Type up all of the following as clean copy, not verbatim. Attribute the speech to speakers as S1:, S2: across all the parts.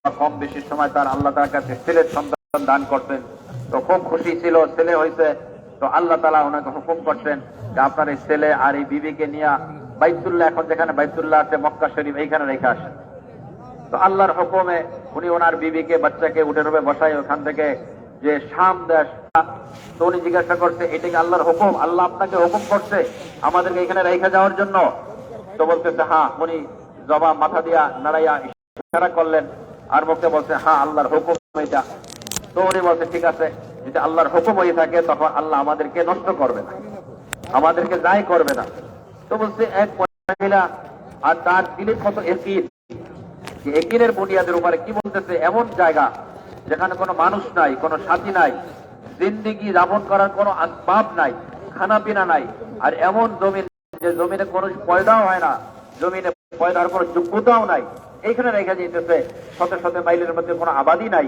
S1: কম বেশি সময় তার আল্লাহ তার কাছে ছেলের সন্তান দান করতেন। তো খুব খুশি ছিল, ছেলে হয়েছে। তো আল্লাহ তাআলা ওনাকে হুকুম করতেন যে আপনার এই ছেলে আর এই বিবিকে নিয়ে বাইতুল্লাহ, এখন যেখানে বাইতুল্লাহ আছে মক্কা শরীফ, এইখানে রেখে আসেন। তো আল্লাহর হুকুমে উনি ওনার বিবিকে বাচ্চাকে উঠে রূপে বসাই ওখান থেকে যে শাম দেশ। তো উনি জিজ্ঞাসা করছে এটা কি আল্লাহর হুকুম? আল্লাহ আপনাকে হুকুম করছে আমাদেরকে এখানে রেখে যাওয়ার জন্য? তো বলতেছে হ্যাঁ। উনি জবাব মাথা দিয়া নাড়াইয়া ইশারা করলেন আর মুখে বলছে হ্যাঁ আল্লাহর হুকুম এটা। তো উনি বলছে ঠিক আছে, যদি আল্লাহর হুকুম হয়ে থাকে তখন আল্লাহ আমাদেরকে নষ্ট করবে না, আমাদেরকে যাই করবে না। তো বলছে এক মহিলা আর তার দিলের কত একিন, যে একিনের বুনিয়াদের উপরে কি বলতেছে, এমন জায়গা যেখানে কোনো মানুষ নাই, কোনো সাথী নাই, জিন্দিগি যাপন করার কোনো আসবাব নাই, খানা পিনা নাই, আর এমন জমিন যে জমিনে কোনো পয়দাও হয় না, জমিনে পয়দার কোনো যোগ্যতাও নাই, এইখানে রেখে যেতেছে শত শত মাইলের মধ্যে কোনো আবাদি নাই।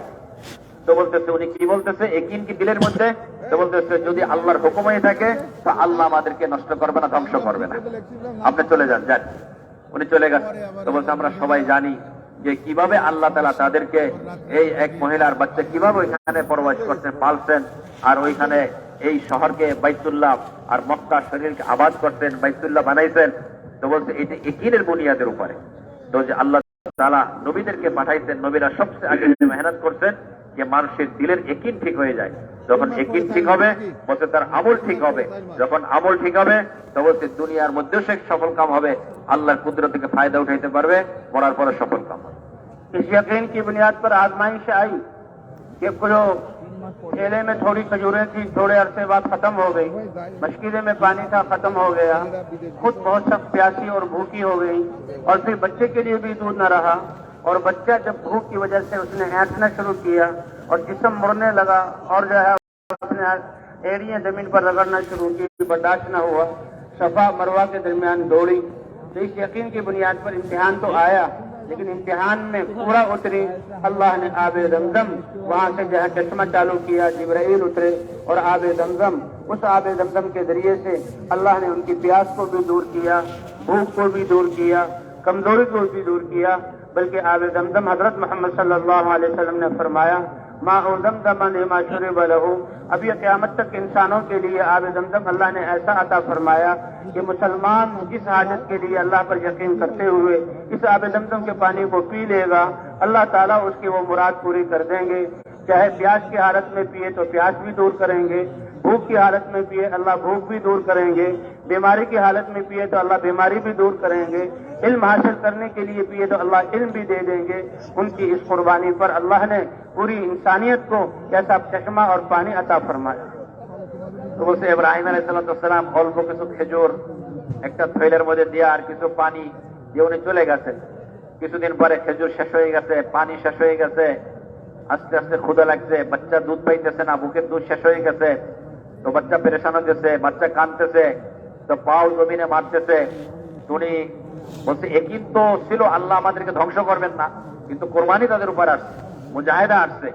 S1: তো বলতেছে উনি কি বলতেছে একিন কি দিলের মধ্যে? তো বলতেছে যদি আল্লাহর হুকুম হয়ে থাকে তো আল্লাহ আমাদেরকে নষ্ট করবে না, ধ্বংস করবে না, আপনি চলে যান। যান। উনি চলে গেছেন। তো বলছে আমরা সবাই জানি যে কিভাবে আল্লাহ তাআলা তাদেরকে এই এক মহিলার বাচ্চা কিভাবে ওইখানে প্রবেশ করতেন, পালছেন, আর ওইখানে এই শহরকে বাইতুল্লাহ আর মক্কা শরীরকে আবাদ করতেন, বাইতুল্লাহ বানাইছেন। তো বলছে এটা একিনের বুনিয়াদের উপরে। তো যে আল্লাহ তাআলা নবীদেরকে পাঠাইছেন, নবীরা সবচেয়ে আগে মেহনত করছেন যে মানুষের দিলের একিন ঠিক হয়ে যায়। যখন একিন ঠিক হবে বলতে তার আমল ঠিক হবে, যখন আমল ঠিক হবে তো বলতে দুনিয়ার মধ্যেও সে সফল কাম হবে, আল্লাহর কুদরত থেকে ফায়দা উঠাইতে পারবে, মরার পরে সফল কাম হবে।
S2: इस यकीन की बुनियाद पर आजमाइश आई कि जो केले में थोड़ी खजूरें थी थोड़े अरसे बाद खत्म हो गई, मशकीले में पानी था खत्म हो गया, खुद बहुत सख्त प्यासी और भूखी हो गई, और फिर बच्चे के लिए भी दूध न रहा, और बच्चा जब भूख की वजह से उसने ऐंठना शुरू किया और जिस्म मुड़ने लगा और जो है उसने एड़ियां जमीन पर रगड़ना शुरू की, बर्दाश्त न हुआ, सफा मरवा के दरमियान दौड़ी। तो इस यकीन की बुनियाद पर इम्तिहान तो आया, लेकिन इम्तिहान में पूरा उतरी। अल्लाह ने आबे जमजम वहां से जो है चश्मा चालू किया, जिब्राइल उतरे और आबे जमजम, उस आबे जमजम के जरिए से अल्लाह ने उनकी प्यास को भी दूर किया, भूख को भी दूर किया, कमजोरी को भी दूर किया। बल्कि आबे जमजम हजरत मोहम्मद सल्लल्लाहु अलैहि वसल्लम ने फरमाया माओ जमजम लिमा शुरिब लहू, अब ये क़यामत तक इंसानों के लिए आबे जमजम अल्लाह ने ऐसा अता फरमाया कि मुसलमान इस हाजत के लिए अल्लाह पर यकीन करते हुए इस आबे जमजम के पानी को पी लेगा, अल्लाह ताला उसकी वो मुराद पूरी कर देंगे। चाहे प्यास की हालत में पिए तो प्यास भी दूर करेंगे, भूख की हालत में पिए अल्लाह भूख भी दूर करेंगे, बीमारी की हालत में पिए तो अल्लाह बीमारी भी दूर करेंगे, इल्म हासिल करने के लिए पिए तो अल्लाह इल्म भी दे देंगे। उनकी इस कुर्बानी पर अल्लाह ने पूरी इंसानियत को ऐसा चश्मा और पानी अता फरमाया। তো বলছে ইব্রাহিম আলাইহিস সালাম অল্প কিছু খেজুর একটা থৈলের মধ্যে দিয়ে আর কিছু পানি দিয়ে উনি চলে গেছেন। কিছুদিন পরে খেজুর শেষ হয়ে গেছে, পানি শেষ হয়ে গেছে, আস্তে আস্তে ক্ষুধা লাগছে, বাচ্চা দুধ পাইতেছে না, বুকের দুধ শেষ হয়ে গেছে। তো বাচ্চা পেরেশান হতেছে, বাচ্চা কাঁদতেছে, তো পাও জমিনে মারতেছে। উনি বলছে একিন তো ছিল আল্লাহ আমাদেরকে ধ্বংস করবেন না, কিন্তু কোরবানি তাদের উপর আসছে, মুজাহিদা আসছে।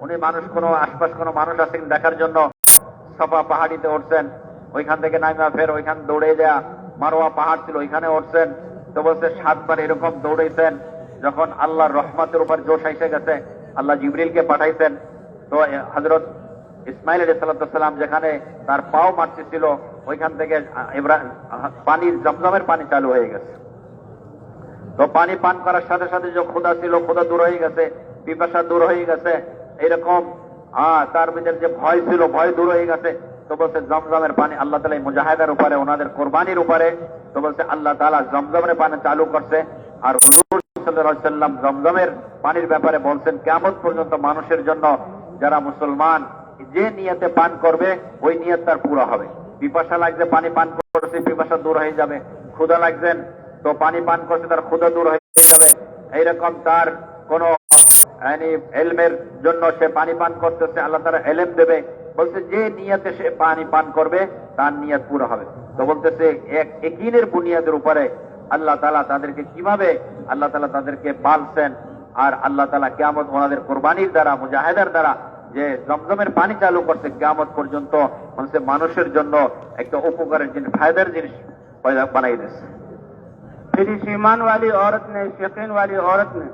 S2: উনি মানুষ কোনো আশপাশ কোনো মানুষ আছেন দেখার জন্য সাফা পাহাড়িতে উঠছেন, ওইখান থেকে নাইমা ফের ওইখান দৌড়ে যাওয়া মারোয়া পাহাড় ছিল ওইখানে উঠছেন। তো বলছে 7 বার এরকম দৌড়েছেন। যখন আল্লাহর রহমতের উপর জোশ এসে গেছে আল্লাহ জিবরিলকে পাঠাইছেন। তো হযরত ইসমাইল আলাইহিস সালাম যেখানে তার পাও মারতেছিল ওইখান থেকে পানির জমজমের পানি চালু হয়ে গেছে। তো পানি পান করার সাথে সাথে যে ক্ষুধা ছিল ক্ষুধা দূর হয়ে গেছে, পিপাসা দূর হয়ে গেছে, এরকম তার ভিতরে যে ভয় ছিল ভয় দূর হয়ে গেছে। তো বলছে জমজমের পানি আল্লাহ তাআলা মুজাহিদার উপরে ওনাদের কোরবানির উপরে, তো বলছে আল্লাহ তাআলা জমজমের পানি চালু করছে। আর হুজুর সাল্লাল্লাহু আলাইহি ওয়াসাল্লাম জমজমের পানির ব্যাপারে বলছেন কিয়ামত পর্যন্ত মানুষের জন্য যারা মুসলমান যে নিয়তে পান করবে ওই নিয়ত তার পুরো হবে। পিপাসা লাগছে পানি পান করছে, পিপাসা দূর হয়ে যাবে। ক্ষুধা লাগছেন তো পানি পান করছে, তার ক্ষুধা দূর হয়ে যাবে। এইরকম তার কোন এলমের জন্য সে পানি পান করতেছে, আল্লাহ তাআলা এলেম দেবে। বলছে যে নিয়তে সে পানি পান করবে তার নিয়ত পুরো হবে। তো বলতেছে এক ইয়াকিনের বুনিয়াদের উপরে আল্লাহ তাআলা তাদেরকে কিভাবে আল্লাহ তাআলা তাদেরকে পালছেন, আর আল্লাহ তাআলা কিয়ামত ওনাদের কোরবানির দ্বারা মুজাহিদার দ্বারা যে জমজমের পানি চালু করছে কিয়ামত পর্যন্ত মানুষের জন্য একটা উপকারের জিনিস, ফায়দার জিনিস বানাই দিচ্ছে। फिर इस ईमान वाली औरत ने, इस यकीन वाली औरत ने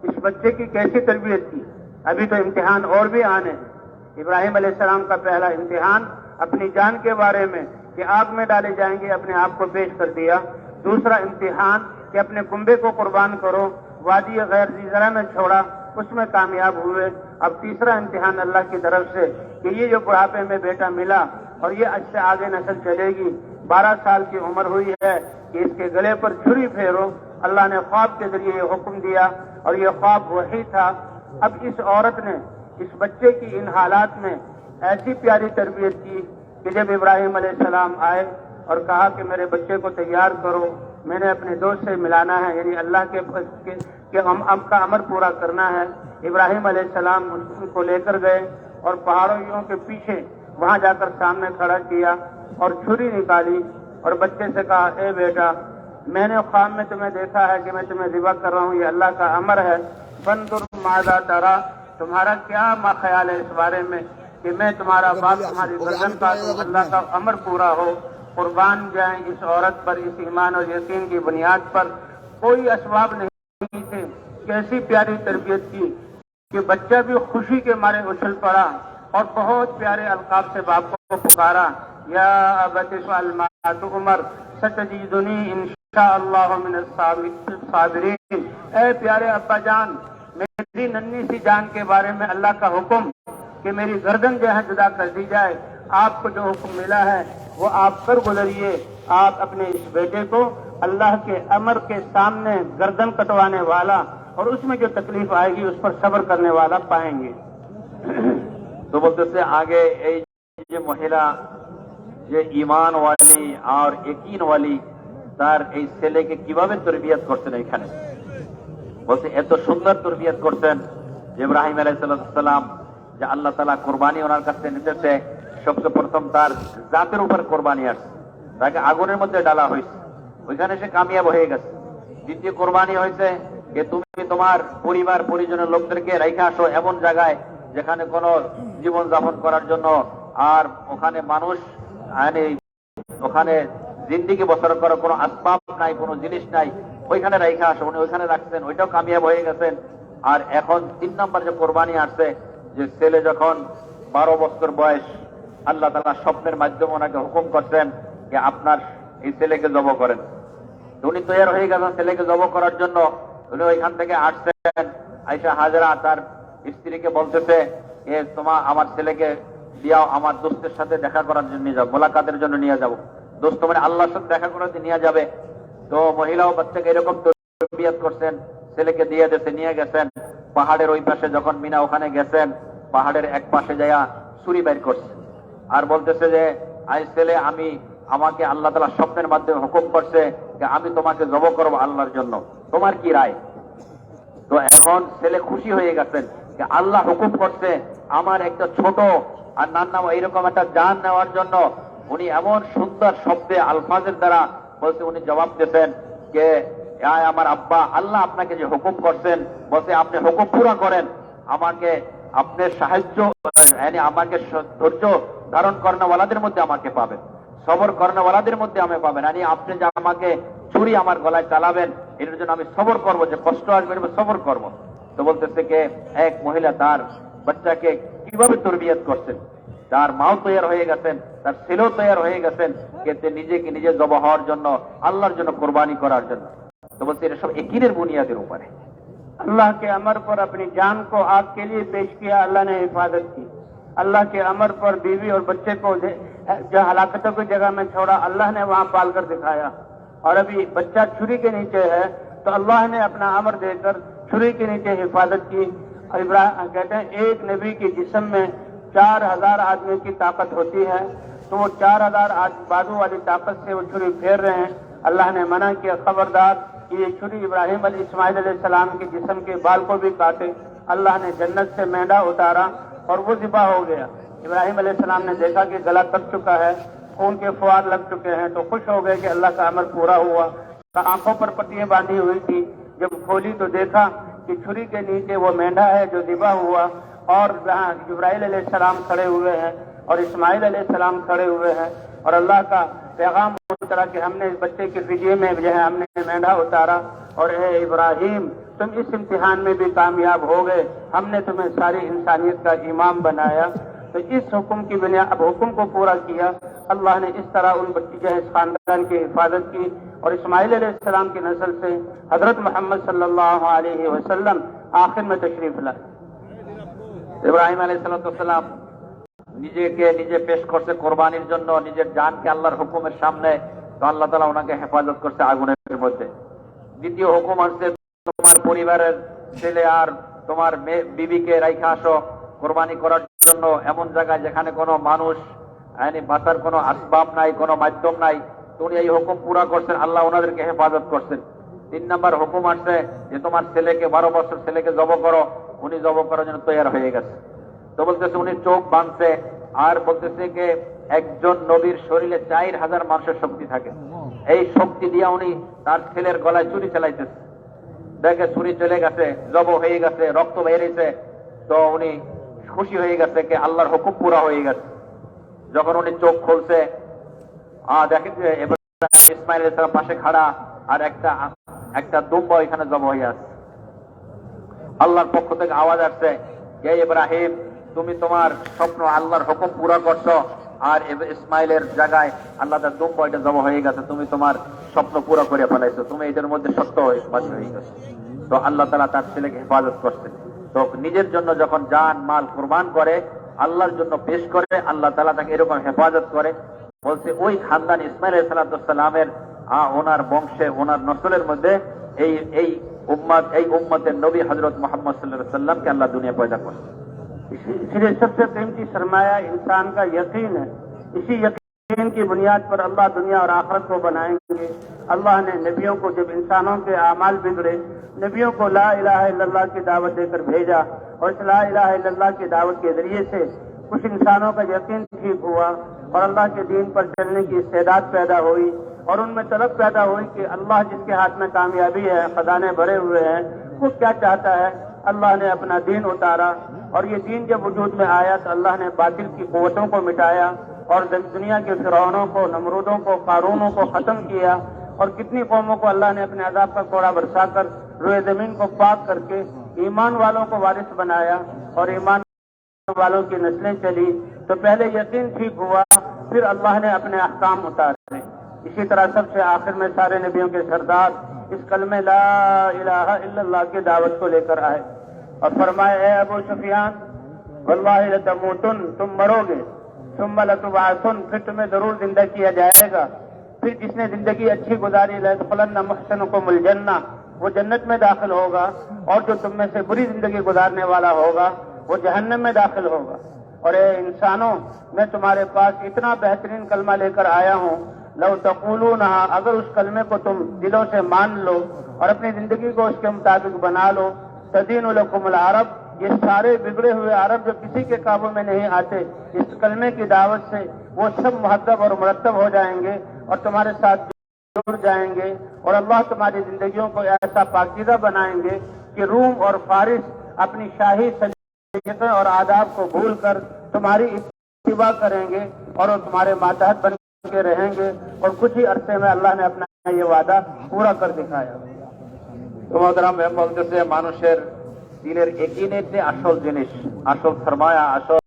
S2: इस बच्चे की कैसी तरबियत की। अभी तो इम्तिहान और भी आने हैं। इब्राहिम अलैहिस्सलाम का पहला इम्तिहान अपनी जान के बारे में कि आग में डाले जाएंगे, अपने आप को पेश कर दिया। दूसरा इम्तिहान कि अपने कुंबे को कुर्बान करो, वादी गैर ज़रा में छोड़ा, उसमें कामयाब हुए। अब तीसरा इम्तिहान अल्लाह की तरफ से कि ये जो बुढ़ापे में बेटा मिला और ये इससे आगे नस्ल चलेगी, 12 साल की उम्र हुई है कि इसके गले पर छुरी फेरो। अल्लाह ने ख्वाब के जरिए ये हुक्म दिया और ये ख्वाब वही था। अब इस औरत ने इस बच्चे की इन हालात में ऐसी प्यारी तरबियत की कि जब इब्राहिम अलैहिस्सलाम आए और कहा कि मेरे बच्चे को तैयार करो, मैंने अपने दोस्त से मिलाना है, यानी अल्लाह के का अमर पूरा करना है। इब्राहिम अलैहिस्सलाम उनको लेकर गए और पहाड़ियों के पीछे वहां जाकर सामने खड़ा किया और छुरी निकाली और बच्चे से कहा, ए बेटा, मैंने ख्वाब में तुम्हें देखा है कि मैं तुम्हें ज़िबा कर रहा हूँ, ये अल्लाह का अमर है। फंजुर माज़ा तरा, तुम्हारा क्या ख्याल है इस बारे में कि मैं तुम्हारा बाप तुम्हारी गर्दन काटूं, अल्लाह का अमर पूरा हो, कुर्बान जाएं इस औरत पर, इस ईमान और यकीन की बुनियाद पर। कोई असबाब नहीं थे। कैसी प्यारी तरबियत की कि बच्चा भी खुशी के मारे उछल पड़ा और बहुत प्यारे अल्काब से बाप को पुकारा, या अबति फ़अल मा तुअमर सतजीदुनी इंशाअल्लाह मिनस साबिरीन। ऐ प्यारे अब्बा जान, मेरी नन्ही सी जान के बारे में अल्लाह का हुक्म कि मेरी गर्दन जो है जुदा कर दी जाए, आपको जो हुक्म मिला है वो आप कर गुजरिए। आप अपने इस बेटे को अल्लाह के अमर के सामने गर्दन कटवाने वाला और उसमें जो तकलीफ आएगी उस पर सब्र करने वाला पाएंगे।
S1: तो बोलते से आगे ये महिला যে ঈমান ওয়ালি আর ইয়াকিন ওয়ালি তার এই ছেলেকে কিভাবে তরবিয়ত করছেন, এখানে বলতে এত সুন্দর তরবিয়ত করছেন যে ইব্রাহিম আলাইহিস সালাম যে আল্লাহ তাআলা কুরবানি ওনার কাছে নিতেছে, সবচেয়ে প্রথম তার জাতের উপর কুরবানি আসছে, তাকে আগুনের মধ্যে ডালা হয়েছে, ওইখানে সে কামিয়াব হয়ে গেছে। দ্বিতীয় কুরবানি হয়েছে যে তুমি তোমার পরিবার পরিজনের লোকদেরকে রেখে আসো এমন জায়গায় যেখানে কোনো জীবন যাপন করার জন্য আর ওখানে মানুষ ওখানে জিন্দিগি বসর করার কোনো আসবাব নাই, কোনো জিনিস নাই, ওইখানে রেখে আসো। উনি ওইখানে রাখছেন, ওইটাও কামিয়াব হয়ে গেছেন। আর এখন 3 নম্বর যে কোরবানি আসছে, যে ছেলে যখন 12 বছর বয়স, আল্লাহ তাআলা স্বপ্নের মাধ্যমে ওনাকে হুকুম করছেন যে আপনার এই ছেলেকে জব করেন। উনি তৈরি হয়ে গেছেন ছেলেকে জব করার জন্য। উনি ওইখান থেকে আসছেন, আয়েশা হাজরা তার স্ত্রীকে বলতেছে যে আমার ছেলেকে দিয়াও, আমার দোস্তের সাথে দেখা করার জন্য নিয়ে যাও, মোলাকাতের জন্য নিয়ে যাবো। দোস্ত মানে আল্লাহর সাথে দেখা করাতে নিয়ে যাবে। তো মহিলাও বাচ্চাকে এরকম তরবিয়ত করছেন, ছেলেকে দিয়ে দিয়েছে, নিয়ে গেছেন পাহাড়ের ওই পাশে। যখন মিনা ওখানে গেছেন, পাহাড়ের এক পাশে যাইয়া ছুরি বের করছে আর বলতেছে যে আই ছেলে, আমাকে আল্লাহ তাআলা স্বপ্নের মাধ্যমে হুকুম করছে যে আমি তোমাকে জব করবো আল্লাহর জন্য, তোমার কি রায়? তো এখন ছেলে খুশি হয়ে গেছেন যে আল্লাহ হুকুম করছে আমার একটা ছোট আর নান্না এইরকম একটা জান নেওয়ার জন্য। উনি এমন সুন্দর শব্দে আলফাজের দ্বারা বলছে, উনি জবাব দিয়েছেন যে আমার আব্বা, আল্লাহ আপনাকে যে হুকুম করছেন, বলছে আপনি হুকুম পুরা করেন, আমাকে আপনার সাহায্য, আমাকে ধৈর্য ধারণ করেনওয়ালাদের মধ্যে আমাকে পাবেন, সবর করেনওয়ালাদের মধ্যে আমি পাবেন। আপনি যে আমাকে ছুরি আমার গলায় চালাবেন, এর জন্য আমি সবর করবো, যে কষ্ট আসবে সবর করবো। তো বলতেছে যে এক মহিলা তার বাচ্চাকে কিভাবে তরবিয়ত করছেন, তার মাও তৈরি হয়ে গেছেন, তার ছেলেও তৈরি হয়ে গেছেন যে নিজেকে নিজে জব হওয়ার জন্য, আল্লাহর জন্য কোরবানি করার জন্য। তো বলছে এটা সব ইয়াকিনের বুনিয়াদের উপরে।
S2: अल्लाह के अमर पर अपनी जान को आग के लिए पेश किया, अल्लाह ने हिफाजत की। अल्लाह के अमर पर बीवी और बच्चे को जो हलाकतों की जगह में छोड़ा, अल्लाह ने वहां पाल कर दिखाया। और अभी बच्चा छुरी के नीचे है तो अल्लाह ने अपना अमर देकर छुरी के नीचे हिफाजत की। कहते हैं एक नबी के जिस्म में 4000 आदमी की ताकत होती है, तो वो 4000 बाजू वाली ताकत से वो छुरी फेर रहे हैं। अल्लाह ने मना किया, खबरदार ये छुरी इब्राहिम इस्माइल अलैहिस्सलाम के जिस्म के बाल को भी काटे। अल्लाह ने जन्नत से मेंढा उतारा और वो ज़िबा हो गया। इब्राहिम अलैहिस्सलाम ने देखा कि गला कट चुका है, खून के फुआर लग चुके हैं, तो खुश हो गए कि अल्लाह का अमर पूरा हुआ। आंखों पर पट्टियां बांधी हुई थी, जब खोली तो देखा कि छुरी के नीचे वो मेंढा है जो ज़िबा हुआ, और जहाँ जिब्राइल अलैहिस्सलाम खड़े हुए हैं और इस्माइल अलैहिस्सलाम खड़े हुए हैं, और अल्लाह का पैगाम उतरा कि हमने इस बच्चे के फिदिये में जो है हमने मेंढा उतारा, और ए इब्राहिम तुम इस इम्तिहान में भी कामयाब हो गए, हमने तुम्हें सारी इंसानियत का इमाम बनाया। तो इस हुक्म की बुनियाद, अब हुक्म को पूरा किया। अल्लाह ने इस तरह उन बच्ची जो है इस खानदान की हिफाजत की और इस्माइल अलैहिस्सलाम की नस्ल से हजरत मोहम्मद सल्लल्लाहु अलैहि वसल्लम आखिर में तशरीफ लाए।
S1: ইব্রাহিম আলাইহিস সালাম নিজেকে নিজে পেশ করছে কোরবানির জন্য, নিজের জানকে আল্লাহর হুকুমের সামনে, তো আল্লাহ তাআলা ওনাকে হেফাজত করছে আগুনের মধ্যে। দ্বিতীয় হুকুম আসছে তোমার পরিবারের ছেলে আর তোমার বিবিকে রাইখা আসো কোরবানি করার জন্য এমন জায়গায় যেখানে কোনো মানুষ বাঁচার কোনো আসবাব নাই, কোনো মাধ্যম নাই। তো উনি এই হুকুম পুরা করছেন, আল্লাহ ওনাদেরকে হেফাজত করছেন। 3 নম্বর হুকুম আসছে যে তোমার ছেলেকে 12 বছর ছেলেকে জব করো, উনি জব করার জন্য তৈরি হয়ে গেছে। তো বলতেছে উনি চোখ বাঁধছে আর বলতেছে যে একজন নবীর শরীরে 4000 মানুষের শক্তি থাকে, এই শক্তি দিয়ে উনি তার ছেলের গলায় ছুরি চালাইতেছে। দেখে ছুরি চলে গেছে, জব হয়ে গেছে, রক্ত বেরিয়েছে। তো উনি খুশি হয়ে গেছে যে আল্লাহর হুকুম পুরা হয়ে গেছে। যখন উনি চোখ খুলছে দেখেন যে ইসমাইল আলাইহিস সালাম পাশে খাড়া আর একটা দুম্বা এখানে জব হয়ে আছে। আল্লাহর পক্ষ থেকে আওয়াজ আসছে, হে ইব্রাহিম, তুমি তোমার স্বপ্ন আল্লাহর হুকুম পুরা করছো আর ইসমাইলের জায়গায় আল্লাহ তার দুম্বা এটা জব হয়ে গেছে, তুমি তোমার স্বপ্ন পুরা করে ফেলাইছো, তুমি এটার মধ্যে সত্য হয়ে গেছে। তো আল্লাহ তাআলা তার ছেলেকে হেফাজত করছে। তো নিজের জন্য যখন জান মাল কুরবান করে, আল্লাহর জন্য পেশ করে, আল্লাহ তাআলা তাকে এরকম হেফাজত করে। বলছে ওই খানদান ইসমাইল আলাইহিস সালামের ওনার বংশে ওনার নসলের মধ্যে এই উম্মতের নবী হযরত মুহাম্মদ সাল্লাল্লাহু আলাইহি ওয়াসাল্লাম কে আল্লাহ দুনিয়া पैदा করছে।
S2: इसलिए सबसे कीमती सरमाया इंसान का यकीन है। इसी यकीन की बुनियाद पर अल्लाह दुनिया और आखिरत को बनाएंगे। अल्लाह ने नबियों को, जब इंसानों के आमाल बिगड़े, नबियों को ला इलाहा इल्लल्लाह की दावत देकर भेजा और इस ला इलाहा इल्लल्लाह की दावत के जरिए से कुछ इंसानों का यकीन ठीक हुआ और अल्लाह के दीन पर चलने की इस्तेदाद पैदा हुई और उनमें तलब पैदा हुई कि अल्लाह जिसके हाथ में कामयाबी है, खजाने भरे हुए हैं, वो क्या चाहता है। अल्लाह ने अपना दीन उतारा और ये दीन जब वजूद में आया तो अल्लाह ने बातिल की कुव्वतों को मिटाया और दुनिया के फिरौनों को, नमरूदों को, कारूनों को खत्म किया और कितनी कौमों को अल्लाह ने अपने अजाब का कोड़ा बरसा कर रोए जमीन को पाक करके ईमान वालों को वारिस बनाया और ईमान वालों की नस्लें चली। तो पहले यकीन ठीक हुआ, फिर अल्लाह ने अपने अहकाम उतारे। इसी तरह सबसे आखिर में सारे नबियों के सरदार इस कलमे ला इलाहा इल्लल्लाह की दावत को लेकर आए और फरमाए, ए अबू सुफियान, वल्लाहि लतमूतुन, तुम मरोगे, सुम्मा लतुबअसुन, फिर तुम्हें जरूर जिंदा किया जाएगा। फिर जिसने जिंदगी अच्छी गुजारी, लयदखुलन्ना मुहसिनुकुमुल जन्ना, वो जन्नत में दाखिल होगा और जो तुम में से बुरी जिंदगी गुजारने वाला होगा वो जहन्नम में दाखिल होगा। और ए इंसानों, मैं तुम्हारे पास इतना बेहतरीन कलमा लेकर आया हूँ, लव तक़ूलूना, अगर उस कलमे को तुम दिलों से मान लो और अपनी जिंदगी को उसके मुताबिक बना लो, तदीनु लकुमुल अरब, ये सारे बिगड़े हुए अरब जो किसी के काबू में नहीं आते, इस कलमे की दावत से वो सब मुहद्दब और मुरत्तब हो जाएंगे और तुम्हारे साथ जुड़ जाएंगे और अल्लाह तुम्हारी जिंदगियों को ऐसा पाकीज़ा बनाएंगे कि रूम और फारिस अपनी शाही सलीक़े और आदाब को भूल कर तुम्हारी इत्तिबा करेंगे और वो तुम्हारे मातहत बन के रहेंगे। और कुछ ही अरसे में अल्लाह ने अपना ये वादा पूरा कर दिखाया।
S1: তোমাদের বলতেছে মানুষের দিলের একিনের যে আসল জিনিস, আসল সরমায়া, আসল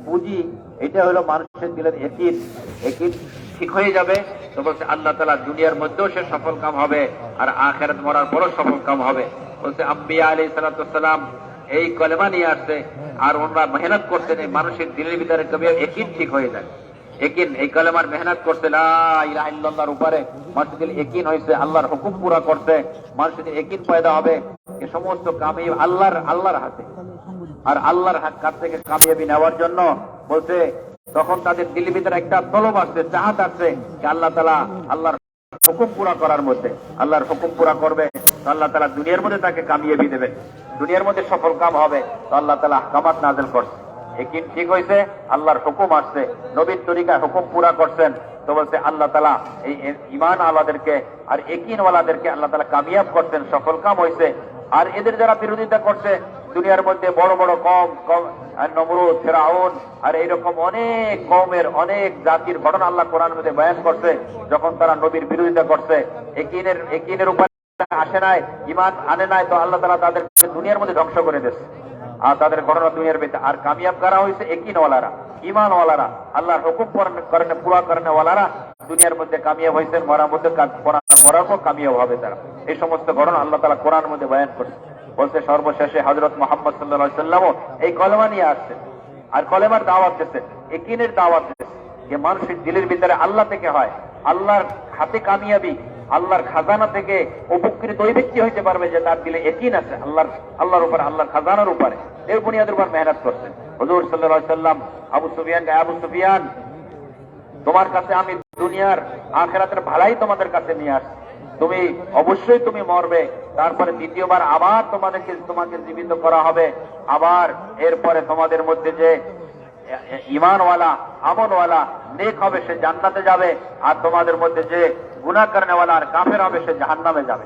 S1: পুঁজি, এটা হলো মানুষের দিলের একিন ঠিক হয়ে যাবে। তো বলছে আল্লাহ তাআলা দুনিয়ার মধ্যেও সে সফল কাম হবে আর আখিরাত মরার পরও সফল কাম হবে। বলছে আম্বিয়া আলাইহিস সালাতু ওয়াসসালাম এই কলেমা নিয়ে আসছে আর ওনারা মেহনত করছেন এই মানুষের দিলের ভিতরে কবে একিন ঠিক হয়ে যায়। একিন, এই কলেমার মেহনত করছে, লা ইলাহা ইল্লাল্লাহর উপরে মানুষের একিন হয়েছে, আল্লাহর হুকুম পুরা করছে, মানুষের একিন পয়দা হবে। এই সমস্ত কামিয়াবি আল্লাহর হাতে। আর আল্লাহর কাছ থেকে কামিয়াবি নেওয়ার জন্য বলছে তখন তাদের দিলের ভিতরে একটা তলব আসছে, চাহাত আসছে যে আল্লাহ তাআলা আল্লাহর হুকুম পুরা করার মধ্যে, আল্লাহর হুকুম পুরা করবে তো আল্লাহ তাআলা দুনিয়ার মধ্যে তাকে কামিয়াবি দেবেন, দুনিয়ার মধ্যে সফল কাম হবে। তো আল্লাহ তাআলা আহকামাত নাযিল করছে, একিন ঠিক হয়েছে, আল্লাহর হুকুম আসছে, নবীর তরিকায় হুকুম পুরা করছেন। তো বলছে আল্লাহ তাআলা এই ঈমান ওয়ালাদেরকে আর একিন ওয়ালাদেরকে আল্লাহ তাআলা কামিয়াব করছেন, সফল কাম হয়েছে। আর এদের যারা বিরোধিতা করছে দুনিয়ার মধ্যে বড় বড় কম নমরুদ, ফিরআউন আর এইরকম অনেক কওমের অনেক জাতির ঘটনা আল্লাহ কোরআনের মধ্যে বয়ান করছে, যখন তারা নবীর বিরোধিতা করছে, একিনের উপর আসে নাই, ইমান আনে নাই, তো আল্লাহ তাআলা তাদেরকে দুনিয়ার মধ্যে ধ্বংস করে দিয়েছে। আর তাদের ঘটনা দুনিয়ার ভিতরে। আর কামিয়াব কারা হয়েছে? একিনওয়ালারা, ইমানওয়ালারা, আল্লাহর হুকুম পুরা করেন ওয়ালারা দুনিয়ার মধ্যে কামিয়াব হয়েছেন, মরার মধ্যে মরার পর কামিয়াব হবে তারা। এই সমস্ত ঘটনা আল্লাহ তাআলা কোরআনের মধ্যে বয়ান করছে। বলছে সর্বশেষে হযরত মুহাম্মদ সাল্লাল্লাহু আলাইহি ওয়াসাল্লামও এই কলেমা নিয়ে আসছেন, আর কলেমার দাওয়াত দিচ্ছেন, একিনের দাওয়াত দিচ্ছেন, যে মানুষের দিলের ভিতরে আল্লাহ থেকে হয়, আল্লাহর হাতে কামিয়াবি, আল্লাহর খাজানা থেকে উপকৃত ওই ব্যক্তি হইতে পারবে যে তার দিলে একিন আছে আল্লাহর উপর, আল্লাহর খাজানার উপরে। এর বুনিয়াদের উপর মেহনত করছেন হুজুর সাল্লাল্লাহু আলাইহি ওয়াসাল্লাম। আবু সুফিয়ান, তোমার কাছে আমি দুনিয়ার আখিরাতের ভালাই তোমাদের কাছে নিয়ে আসছি, তুমি অবশ্যই তুমি মরবে, তারপরে দ্বিতীয়বার আবার তোমাকে জীবিত করা হবে, আবার এরপরে তোমাদের মধ্যে যে ইমানওয়ালা আমলওয়ালা নেক হবে সে জান্নাতে যাবে, আর তোমাদের মধ্যে যে গুনাহ করনেওয়ালা আর কাফের হবে সে জাহান্নামে যাবে।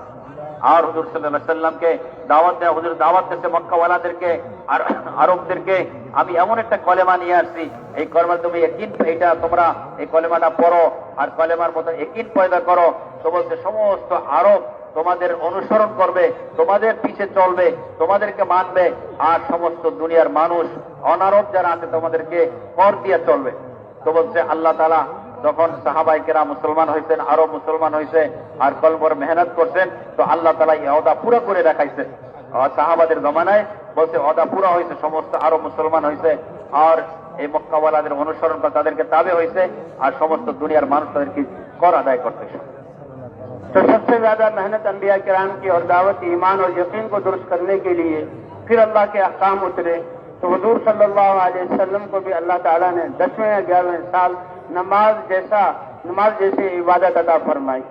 S1: আর হুজুর সাল্লাল্লাহু আলাইহি ওয়াসাল্লামকে দাওয়াত দেয়, হুজুর দাওয়াত দিতে মক্কাওয়ালাদেরকে আর আরবদেরকে, আমি এমন একটা কলেমা নিয়ে আসছি, এই কলেমা তুমি ইয়াকিন, এটা তোমরা এই কলেমাটা পড়ো আর কলেমার মতো ইয়াকিন পয়দা করো। তো বলতে সমস্ত আরব তোমাদের অনুসরণ করবে, তোমাদের পিছে চলবে, তোমাদেরকে মানবে, আর সমস্ত দুনিয়ার মানুষ অনারব যারা আছে তোমাদেরকে কর দিয়ে চলবে। তো বলছে আল্লাহ তাআলা যখন সাহাবায়ে কেরাম মুসলমান হয়েছেন, আরব মুসলমান হয়েছে আর কলমর মেহনত করছেন, তো আল্লাহ তাআলা এই ওয়াদা পুরো করে দেখাইছে। সাহাবাদের জমানায় বলছে ওয়াদা পুরো হয়েছে, সমস্ত আরব মুসলমান হয়েছে, আর এই মক্কাওয়ালাদের অনুসরণ করে তাদেরকে তাবে হয়েছে, আর সমস্ত দুনিয়ার মানুষ তাদেরকে কর আদায় করতেছে।
S2: तो सबसे ज्यादा मेहनत अंबिया किराम की और दावत ईमान और यकीन को दुरुस्त करने के लिए फिर अल्लाह के अहकाम उतरे। तो हुजूर सल्लल्लाहु अलैहि वसल्लम को भी अल्लाह ताला ने 10वें या 11वें साल नमाज जैसी इबादत अता फरमाई।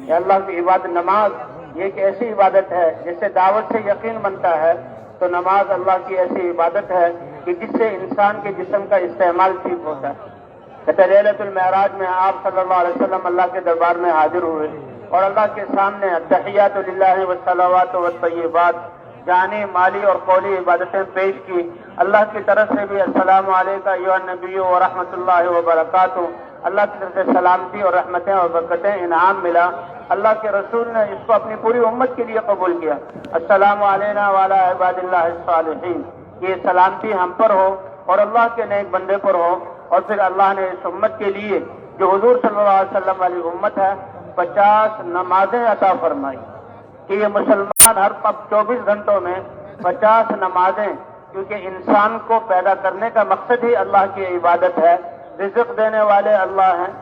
S2: ये अल्लाह की इबादत, नमाज ये एक ऐसी इबादत है जिससे दावत से यकीन बनता है। तो नमाज अल्लाह की ऐसी इबादत है कि जिससे इंसान के जिस्म का इस्तेमाल ठीक होता है। कहते लैलतुल मेराज में आप सल्लल्लाहु अलैहि वसल्लम अल्लाह के दरबार में हाजिर हुए और अल्लाह के सामने अत्तहियातु लिल्लाहि वस्सलावातु वत्तय्यिबात जानी माली और कौली इबादतें पेश की। अल्लाह की तरफ से भी अस्सलामु अलैका अय्युहन नबिय्यु व रहमतुल्लाहि व बरकातुहू, अल्लाह की तरफ से सलामती और रहमतें और बरकतें इनाम मिला। अल्लाह के रसूल ने इसको अपनी पूरी उम्मत के लिए कबूल किया। अस्सलामु अलैना व अला इबादिल्लाहिस सालिहीन, ये सलामती हम पर हो और अल्लाह के नेक बंदे पर हो। और फिर अल्लाह ने इस उम्मत के लिए जो हुजूर सल्लल्लाहु अलैहि वसल्लम वाली उम्मत है 50 नमाजें अता फरमाई कि ये मुसलमान हर 24 घंटों में 50 नमाजें, क्योंकि इंसान को पैदा करने का मकसद ही अल्लाह की इबादत है, रिज़्क़ देने वाले अल्लाह हैं।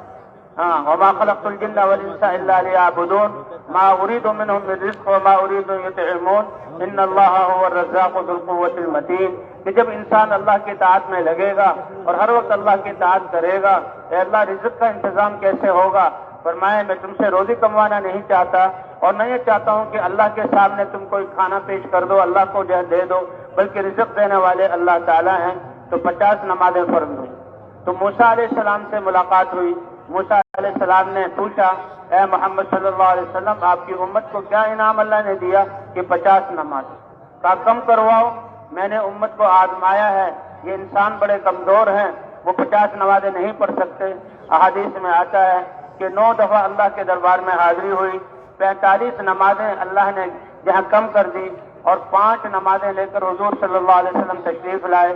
S2: वमा खलक़तुल जिन्ना वल इंसा इल्ला लियअबुदून मा उरीदु मिनहुम मिन रिज़्क़ व मा उरीदु युतइमून इन्नल्लाहा हुवर रज़्ज़ाक़ु ज़ुल क़ुव्वतिल मतीन। कि जब इंसान अल्लाह की ताअत में लगेगा और हर वक्त अल्लाह की ताअत करेगा, अल्लाह रिज़्क़ का इंतजाम कैसे होगा? फरमाया मैं तुमसे रोजी कमाना नहीं चाहता और नहीं चाहता हूं कि अल्लाह के सामने तुम कोई खाना पेश कर दो, अल्लाह को जो दे दो, बल्कि रिज़्क़ देने वाले अल्लाह ताला हैं। तो 50 नमाजें फर्ज हुई। तो मूसा अलैहिस्सलाम से मुलाकात हुई। मूसा अलैहिस्सलाम ने पूछा, ए मोहम्मद सल्लल्लाहु अलैहि वसल्लम, आपकी उम्मत को क्या इनाम अल्लाह ने दिया? कि 50 नमाज। कहा कम करवाओ, मैंने उम्मत को आजमाया है, ये इंसान बड़े कमजोर हैं, वो 50 नमाजें नहीं पढ़ सकते। अहादीस में आता है कि 9 दफा अल्लाह के दरबार में हाजिरी हुई, 45 नमाजें अल्लाह ने जहां कम कर दी और 5 नमाजें लेकर हुजूर सल्लल्लाहु अलैहि वसल्लम तशरीफ लाए।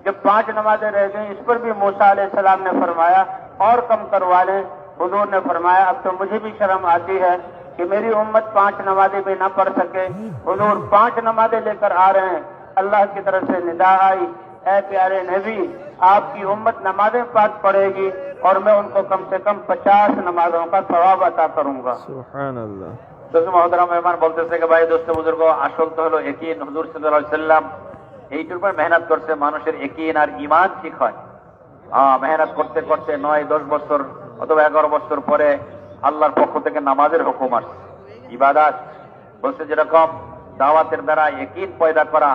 S2: जब 5 नमाजें रह गई, इस पर भी मूसा अलैहिस्सलाम ने फरमाया और कम करवा लें। हुजूर ने फरमाया अब तो मुझे भी शर्म आती है कि मेरी उम्मत 5 नमाजें भी न पढ़ सके। हुजूर 5 नमाजें लेकर आ रहे हैं। अल्लाह की तरफ से निदा आई, ऐ प्यारे नबी, आपकी उम्मत नमाजें पाक पढ़ेगी और मैं उनको कम से कम 50 नमाजों का सवाब अता करूंगा।
S3: সুবহান আল্লাহ।
S1: দোস্ত মহতরম মেহমান বলতেছে कि ভাই দোস্ত বুজুর্গ, আসল তো হলো ইয়াকিন। হুজুর সাল্লাল্লাহু আলাইহি ওয়াসাল্লাম এইটার উপর মেহনত করছে, মানুষের ইয়াকিন আর ঈমান ঠিক হয়। মেহনত করতে করতে 9-10 বছর অথবা 11 বছর পরে আল্লাহর পক্ষ থেকে নামাজের হুকুম আসে, ইবাদত। বলছে যেরকম দাওয়াতের দ্বারা ইয়াকিন পয়দা করা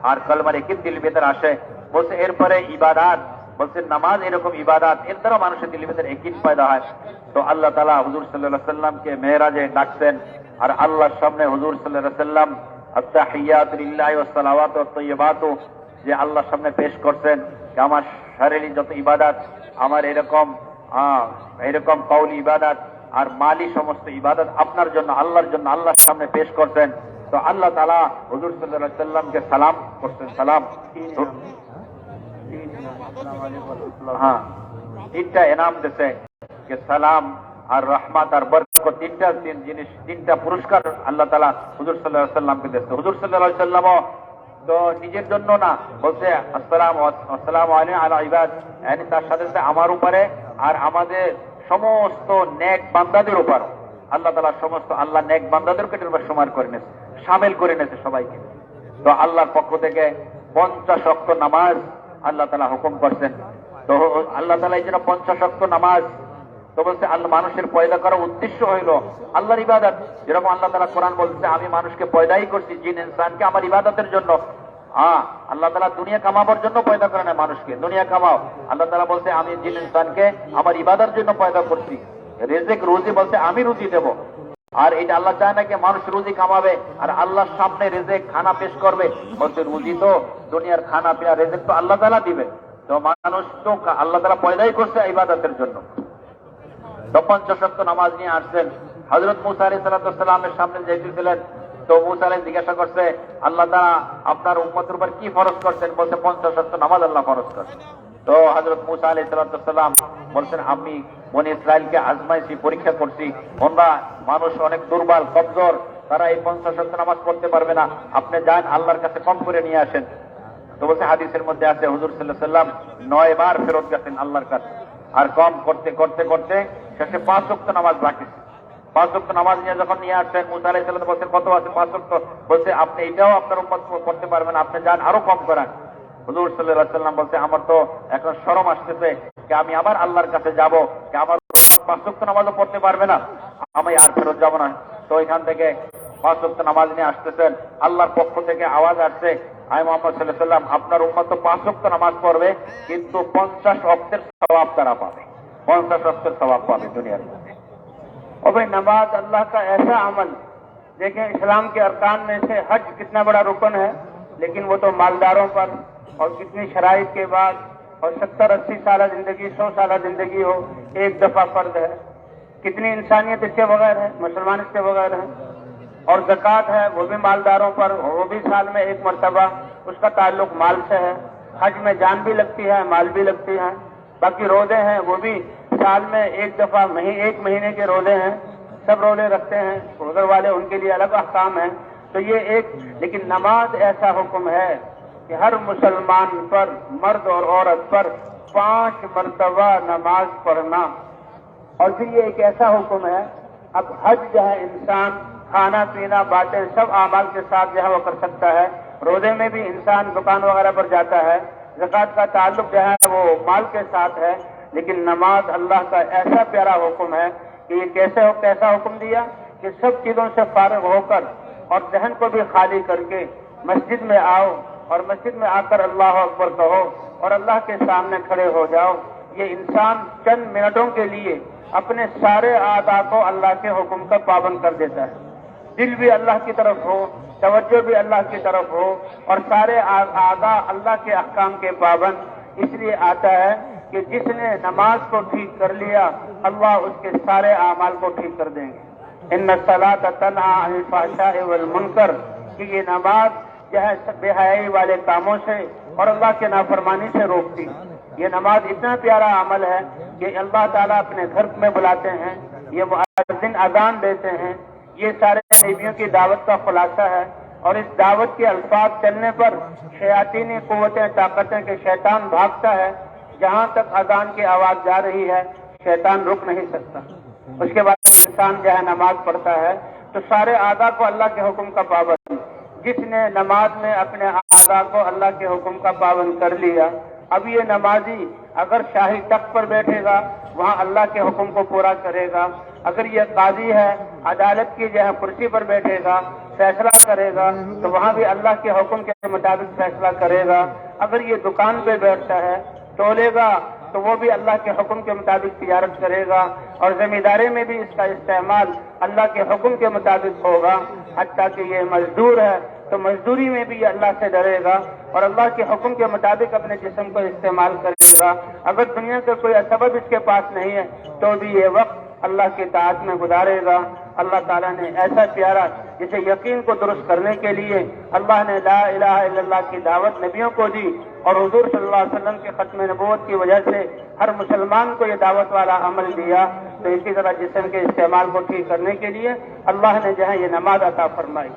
S1: আর কলমার ইয়াকিন দিল ভিতরে আসে, বলছে এরপরে ইবাদত, বলছে নামাজ এরকম ইবাদত, এর দ্বারা মানুষের দিল ভিতরে ইয়াকিন পয়দা হয়। তো আল্লাহ তাআলা হুজুর সাল্লাল্লাহু আলাইহি ওয়াসাল্লামকে মেরাজে ডাকছেন, আর আল্লাহর সামনে হুজুর সাল্লাল্লাহু আলাইহি ওয়াসাল্লাম আত্তাহিয়াতু লিল্লাহি ওয়াস সালাওয়াতু ওয়াত তাইয়্যিবাতু যে আল্লাহর সামনে পেশ করছেন যে আমার শারীরিক যত ইবাদত, আমার এরকম কওলি ইবাদত, আর মালি সমস্ত ইবাদত আপনার জন্য, আল্লাহর জন্য আল্লাহর সামনে পেশ করছেন। তো আল্লাহ তাআলা হুজুর সাল্লাল্লাহু আলাইহি সাল্লামকে সালাম করছেন, সালাম। হ্যাঁ, তিনটা এনাম দিছে যে সালাম আর রহমত আর বরকত, তিনটা পুরস্কার আল্লাহ তাআলা হুজুর সাল্লাল্লাহু আলাইহি সাল্লামকে দিয়েছে। হুজুর সাল্লাল্লাহু আলাইহি সাল্লামও তো নিজের জন্য না, বলছে আসসালামু আলাইকুম আলা ইবাদ, yani তার সাথে সাথে আমার উপরে আর আমাদের সমস্ত নেক বান্দাদের উপর আল্লাহ তাআলা সমস্ত আল্লাহ নেক বান্দাদেরকে সমান করে নিয়েছে, শামিল করে নিয়েছে সবাইকে। তো আল্লাহর পক্ষ থেকে 50 ওয়াক্ত নামাজ আল্লাহ তাআলা হুকুম করছেন। তো আল্লাহ তাআলা এই জন্য 50 ওয়াক্ত নামাজ, তো বলছে আল্লাহ মানুষের পয়দা করার উদ্দেশ্য হইল আল্লাহর ইবাদত। যেরকম আল্লাহ তাআলা কোরআন বলছে আমি মানুষকে পয়দাই করছি, জিন ইনসানকে আমার ইবাদতের জন্য। আল্লাহ তাআলা দুনিয়া কামাবার জন্য পয়দা করে না মানুষকে, দুনিয়া কামাও। আল্লাহ তাআলা বলছে আমি জিন ইনসানকে আমার ইবাদতের জন্য পয়দা করছি। রিজিক রুজি বলছে আমি রুজি দেব। আর এটা আল্লাহ চায় না কি মানুষ রুজি কামাবে আর আল্লাহর সামনে রিজিক খানা পেশ করবে। বলছে রুজি তো দুনিয়ার খানা পিনা, রিজিক তো আল্লাহ তাআলা দিবে। তো মানুষ তো আল্লাহ তাআলা পয়দাই করছে ইবাদতের জন্য। তো 50 ওয়াক্ত নামাজ নিয়ে আসছেন। হযরত মুসা আলাইহিস সালামের সামনে যাইতেছিলেন। তো মুসা আলাইহিস জিজ্ঞাসা করছে আল্লাহ তাআলা আপনার উম্মতের উপর কি ফরজ করছেন? বলছে 50 ওয়াক্ত নামাজ আল্লাহ ফরজ করছেন। তো হযরত মুসা আলাইহিস সালাম বলছেন আমি বনি ইসরাইলকে আজমাইছি, পরীক্ষা করছি, ওরা মানুষ অনেক দুর্বল কমজোর, তারা এই 50 ওয়াক্ত নামাজ পড়তে পারবে না, আপনি যান আল্লাহর কাছে কম করে নিয়ে আসেন। তো বলছে হাদিসের মধ্যে আছে হুজুর সাল্লাল্লাহু আলাইহি ওয়াসাল্লাম 9 বার ফেরত গেছেন আল্লাহর কাছে। আর কম করতে করতে করতে শেষে 5 ওয়াক্ত নামাজ বাকি। 5 ওয়াক্ত নামাজ নিয়ে যখন নিয়ে আসছেন মুসা আলাইহিস সালাম বলছেন কত আছে? 5 ওয়াক্ত। বলছে আপনি এটাও আপনার উম্মত করতে পারবেন, আপনি যান আরো কম করেন। হুজুর সাল্লাল্লাহু আলাইহি ওয়াসাল্লাম বলছে আমার তো এখন শরম আসতেছে যে আমি আবার আল্লাহর কাছে যাব, যে আমার 5 ওয়াক্ত নামাজও পড়তে পারবে না, আমি আর ফেরত যাব না। তো এখান থেকে 5 ওয়াক্ত নামাজ নিয়ে আসতেছেন, আল্লাহর পক্ষ থেকে আওয়াজ আসছে আয় মুহাম্মদ সাল্লাল্লাহু আলাইহি ওয়াসাল্লাম আপনার উম্মত তো 5 ওয়াক্ত নামাজ পড়বে কিন্তু 50 ওয়াক্তের সওয়াব তারা পাবে, 50 ওয়াক্তের সওয়াব পাবে দুনিয়ার মধ্যে।
S2: और भाई नमाज अल्लाह का ऐसा अमल, देखें इस्लाम के अरकान में से हज कितना बड़ा रुकन है, लेकिन वो तो मालदारों पर और कितनी शराइत के बाद और 70-80 साल जिंदगी 100 साल जिंदगी हो एक दफा फर्ज है। कितनी इंसानियत इसके बगैर है, मुसलमान इसके बगैर है। और ज़कात है वो भी मालदारों पर, वो भी साल में एक मरतबा, उसका ताल्लुक माल से है। हज में जान भी लगती है, माल भी लगती है। बाकी रोजे हैं वो भी साल में एक दफा, एक महीने के रोजे हैं, सब रोजे रखते हैं रोजे वाले, उनके लिए अलग अहकाम है। तो ये एक, लेकिन नमाज ऐसा हुक्म है कि हर मुसलमान पर, मर्द और औरत पर 5 मरतबा नमाज पढ़ना। और फिर ये एक ऐसा हुक्म है, अब हज जो है इंसान खाना पीना बातें सब आमाल के साथ जो है वो कर सकता है। रोजे में भी इंसान दुकान वगैरह पर जाता है। ज़कात का ताल्लुक जो है वो माल के साथ है। लेकिन नमाज अल्लाह का ऐसा प्यारा हुक्म है कि ये कैसा हुक्म दिया कि सब चीजों से फारिग होकर और जहन को भी खाली करके मस्जिद में आओ और मस्जिद में आकर अल्लाह अकबर कहो और अल्लाह के सामने खड़े हो जाओ। ये इंसान चंद मिनटों के लिए अपने सारे आदा को अल्लाह के हुक्म का पाबंद कर देता है। दिल भी अल्लाह की तरफ हो, तवज्जो भी अल्लाह की तरफ हो और सारे आदा अल्लाह के अहकाम के पाबंद। इसलिए आता है कि जिसने नमाज को ठीक कर लिया अल्लाह उसके सारे आमाल को ठीक कर देंगे। इन्ना सलाता तन्हा अनिल फहशाइ वल मुनकर, कि ये नमाज जो है बेहयाई वाले कामों से और अल्लाह के नाफरमानी से रोकती। ये नमाज इतना प्यारा अमल है कि अल्लाह ताला अपने घर में बुलाते हैं, ये मुअज्जिन अजान देते हैं। ये सारे नबियों की दावत का खुलासा है। और इस दावत के अल्फाज चलने पर शयातीनी कुव्वतें ताकतें के शैतान भागता है। जहां तक अजान की आवाज जा रही है शैतान रुक नहीं सकता। उसके बाद इंसान जो है नमाज पढ़ता है तो सारे आदा को अल्लाह के हुक्म का पाबंद। जिसने नमाज में अपने आदा को अल्लाह के हुक्म का पाबंद कर लिया, अब ये नमाजी अगर शाही तख्त पर बैठेगा वहाँ अल्लाह के हुक्म को पूरा करेगा। अगर ये काजी है अदालत की जो है कुर्सी पर बैठेगा, फैसला करेगा तो वहाँ भी अल्लाह के हुक्म के मुताबिक फैसला करेगा। अगर ये दुकान पे बैठता है तोलेगा तो वो भी अल्लाह के हुक्म के मुताबिक तिजारत करेगा। और जमींदारी में भी इसका इस्तेमाल अल्लाह के हुक्म के मुताबिक होगा। हत्ता कि ये मजदूर है तो मजदूरी में भी ये अल्लाह से डरेगा और अल्लाह के हुक्म के मुताबिक अपने जिस्म को इस्तेमाल करेगा। अगर दुनिया का कोई सबब इसके पास नहीं है तो भी ये वक्त अल्लाह की ताअत में गुजारेगा। अल्लाह ताला ने ऐसा प्यारा, जिसे यकीन को दुरुस्त करने के लिए अल्लाह ने ला इलाहा इल्लल्लाह की दावत नबियों को दी, और हुजूर सल्लल्लाहु अलैहि वसल्लम के खत्म नबूवत की वजह से हर मुसलमान को ये दावत वाला अमल दिया। तो इसी तरह जिस्म के इस्तेमाल को ठीक करने के लिए अल्लाह ने जो है ये नमाज अता फरमाई।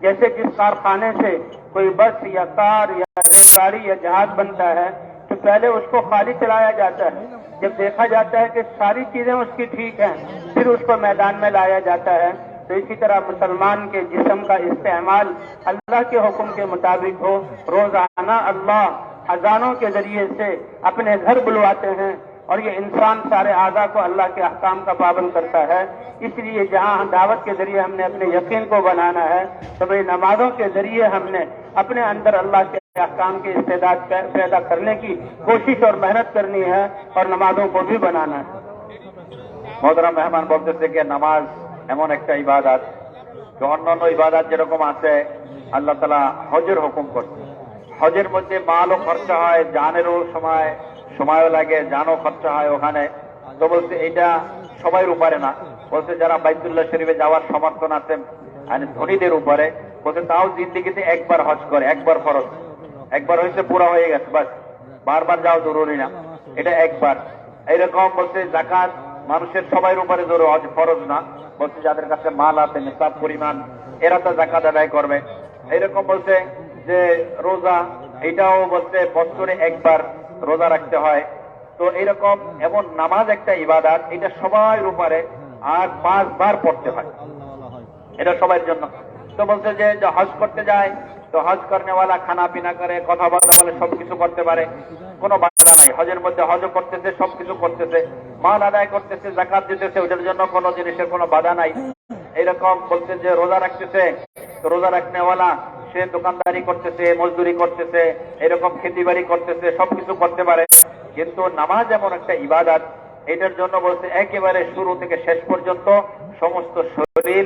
S2: जैसे जिस कारखाने से कोई बस या कार या रेलगाड़ी या जहाज बनता है, तो पहले उसको खाली चलाया जाता है। जब देखा जाता है कि सारी चीजें उसकी ठीक हैं, फिर उसको मैदान में लाया जाता है। तो इसी तरह मुसलमान के जिस्म का इस्तेमाल अल्लाह के हुक्म के मुताबिक हो। रोजाना अल्लाह अजानों के जरिए से अपने घर बुलवाते हैं, और ये इंसान सारे आज़ा को अल्लाह के अहकाम का पाबंद करता है। इसलिए जहाँ दावत के जरिए हमने अपने यकीन को बनाना है, तो भाई नमाजों के जरिए हमने अपने अंदर अल्लाह के अहकाम की इस्तेदाद पैदा करने की कोशिश और मेहनत करनी है, और नमाजों को भी बनाना है।
S1: মোহতারাম মেহমান বলতেছে যে নামাজ এমন একটা ইবাদত, যে অন্যান্য ইবাদত যেরকম আছে আল্লাহ তাআলা হজের হুকুম করছে। হজের মধ্যে মালও খরচা হয়, জানেরও সময়ও লাগে, জানও খরচা হয় ওখানে। তো বলছে এটা সবাইয়ের উপরে না, বলছে যারা বাইতুল্লাহ শরীফে যাওয়ার সমর্থন আছে মানে ধনীদের উপরে, বলছে তাও জিন্দেগিতে একবার হজ করে, একবার ফরজ, একবার হয়েছে পুরা হয়ে গেছে, বাস বারবার যাওয়া জরুরি না, এটা একবার। এইরকম বলছে যাকাত মানুষের সবাইয়ের উপরে জরুরি, হজ ফরজ না। বলছে যাদের কাছে মাল আছে নিসাব পরিমাণ, এরা তো যাকাত আদায় করবে। এইরকম বলছে যে রোজা, এটাও বলছে বছরে একবার রোজা রাখতে হয়। তো এইরকম এমন নামাজ একটা ইবাদত, এটা সবার উপরে আর 5 বার পড়তে হয়, এটা সবার জন্য। তো বলছে যে হজ করতে যায়, তো হজ করনেওয়ালা খানা পিনা করে, কথা বলা বলে, সবকিছু করতে পারে, কোনো বাধা নাই। হজের মধ্যে হজও করতেছে, সবকিছু করতেছে, মাল আদায় করতেছে, যাকাত দিতেছে, ওটার জন্য কোনো জিনিসের কোনো বাধা নাই। এইরকম বলছে যে রোজা রাখতেছে, তো রোজা রাখনেওয়ালা সে দোকানদারি করতেছে, মজদুরি করতেছে, এরকম খেতিবাড়ি করতেছে, সবকিছু করতে পারে। কিন্তু নামাজ এমন একটা ইবাদত, এটার জন্য বলছে একেবারে শুরু থেকে শেষ পর্যন্ত সমস্ত শরীর,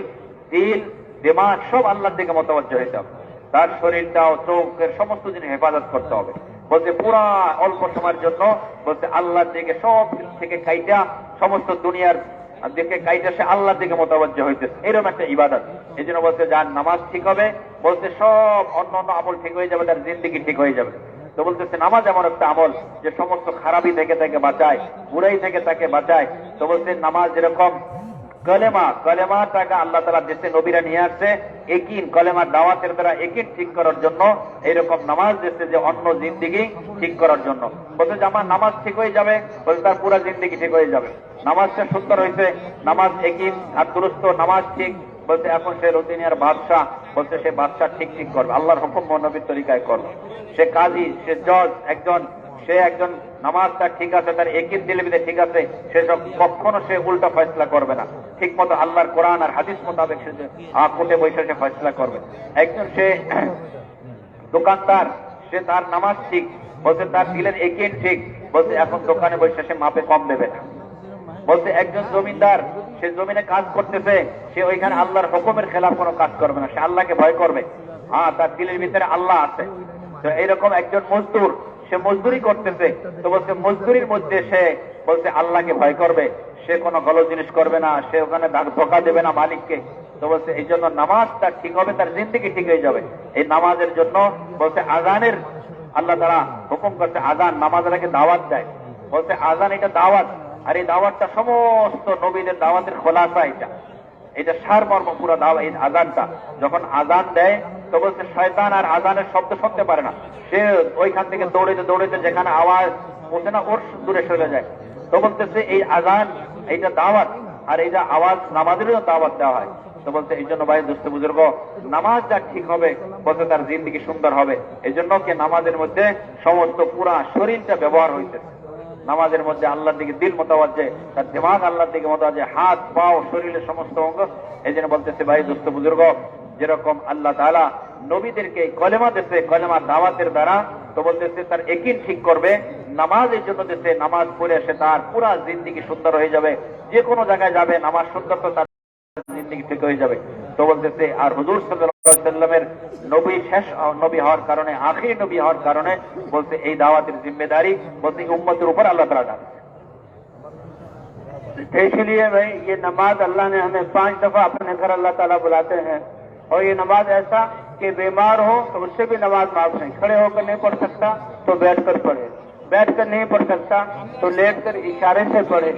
S1: দিল, দিমাগ সব আল্লাহর দিকে মোতাবজ্জ হইতে হবে। তার শরীরটাও, চোখের সমস্ত জিনিস হেফাজত করতে হবে। বলছে পুরা অল্প সময়ের জন্য বলছে আল্লাহর দিকে সব থেকে কাইটা, সমস্ত দুনিয়ার দিকে কাইটা সে আল্লাহর দিকে মোতাবজ্জ হইতেছে, এরকম একটা ইবাদত। এই জন্য বলছে যার নামাজ ঠিক হবে, বলছে সব অন্য অন্য আমল ঠিক হয়ে যাবে, তার জিন্দেগি ঠিক হয়ে যাবে। তো বলতেছে নামাজ এমন একটা আমল যে সমস্ত খারাপি থেকে তাকে বাঁচায়, বুড়াই থেকে তাকে বাঁচায়। তো বলছে নামাজ যেরকম কলেমাটাকে আল্লাহ তাআলা দেশে নবীরা নিয়ে আসছে একিন, কলেমার দাওয়াতের দ্বারা একিন ঠিক করার জন্য, এইরকম নামাজ দেশে যে অন্য জিন্দেগি ঠিক করার জন্য। বলছে যে আমার নামাজ ঠিক হয়ে যাবে, বলছে তার পুরা জিন্দেগি ঠিক হয়ে যাবে। নামাজটা সুন্দর হয়েছে, নামাজ একিন আর দুরুস্ত, নামাজ ঠিক, বলছে এখন সে রুদিনিয়ার বাদশাহ, বলছে সে বাদশাহ ঠিক করবে, আল্লাহর হুকুম নবীর তরিকায় করবে। সে কাজী, সে জজ, সে একজন নামাজটা ঠিক আছে, তার একিন দিলবিদে ঠিক আছে, সে সব কখনো সে উল্টা ফয়সলা করবে না, ঠিক মতো আল্লাহর কোরআন আর হাদিস মোতাবেক সে কোর্টে বসে সে ফয়সলা করবে। একজন সে দোকানদার, সে তার নামাজ ঠিক, বলছে তার দিলের একিন ঠিক, বলছে এখন দোকানে বসে সে মাপে কম দেবে না। বলছে একজন জমিদার, সে জমিনে কাজ করতেছে, সে ওইখানে আল্লাহর হুকুমের খেলাফ কোনো কাজ করবে না, সে আল্লাহকে ভয় করবে, তার দিলের ভিতরে আল্লাহ আছে। তো এইরকম একজন মজদুর, সে মজদুরি করতেছে, তো বলছে মজদুরির মধ্যে সে বলছে আল্লাহকে ভয় করবে, সে কোনো গলত জিনিস করবে না, সে ওখানে ধোকা দেবে না মালিককে। তো বলছে এই জন্য নামাজটা ঠিক হবে, তার জিন্দেগি ঠিক হয়ে যাবে। এই নামাজের জন্য বলছে আজানের আল্লাহ তাআলা হুকুম করছে, আজান নামাজের আগে দাওয়াত দেয়। বলছে আজান এটা দাওয়াত, আর এই দাওয়াতটা সমস্ত নবীদের দাওয়াতের খোলাসা, এটা সারমর্ম পুরো দাওয়াত। এই আজানটা যখন আজান দেয়, তো বলছে শয়তান আর আজানের শব্দ শুনতে পারে না, সে ওইখান থেকে দৌড়াইতে দৌড়াইতে যেখানে আওয়াজ পৌঁছে না ওর দূরে সরে যায়। তো বলতেছে এই আজান এইটা দাওয়াত, আর এইটা আওয়াজ নামাজেরও দাওয়াত দেওয়া হয়। তো বলছে এই জন্য ভাই দোস্ত বুজুর্গ, নামাজ যা ঠিক হবে, বলছে তার জিন্দেগি সুন্দর হবে। এই জন্য কি নামাজের মধ্যে সমস্ত পুরা শরীরটা ব্যবহার হইতেছে, নামাজের মধ্যে আল্লাহর দিকে দিল মোতাওয়াজ্জে, তার দিমাগ আল্লাহর দিকে মোতাওয়াজ্জে, হাত পাও শরীরের সমস্ত অঙ্গ। এই জন্য বলতেছে ভাই দোস্ত বুজুর্গ, যেরকম আল্লাহ তাআলা নবীদেরকে কলেমা দিয়েছে, কলেমা দাওয়াতের দ্বারা, তো বলতেছে তার একিন ঠিক করবে, নামাজ এই জন্য দিয়েছে, নামাজ পড়ে সে তার পুরা জিন্দেগি সুন্দর হয়ে যাবে, যে কোনো জায়গায় যাবে নামাজ সুন্দর, তো তার জিন্দেগি ঠিক হয়ে যাবে। তো বলতেছে আর হুজুর সাল্লাল্লাহু আলাইহি ওয়াসাল্লামের নবী শেষ নবী হওয়ার কারণে, আখির নবী হওয়ার কারণে বলতে এই দাওয়াতের জিম্মেদারি বলতে উম্মতের উপর আল্লাহ তাআলা ডাকছে।
S2: तो इसलिए भाई ये नमाज अल्लाह ने हमें 5 दफा अपने घर अल्लाह ताला बुलाते हैं, और ये नमाज ऐसा कि बीमार हो तो उससे भी नमाज माफ नहीं, खड़े होकर नहीं पढ़ सकता तो बैठकर पढ़े, बैठकर नहीं पढ़ सकता तो लेटकर इशारे से पढ़े,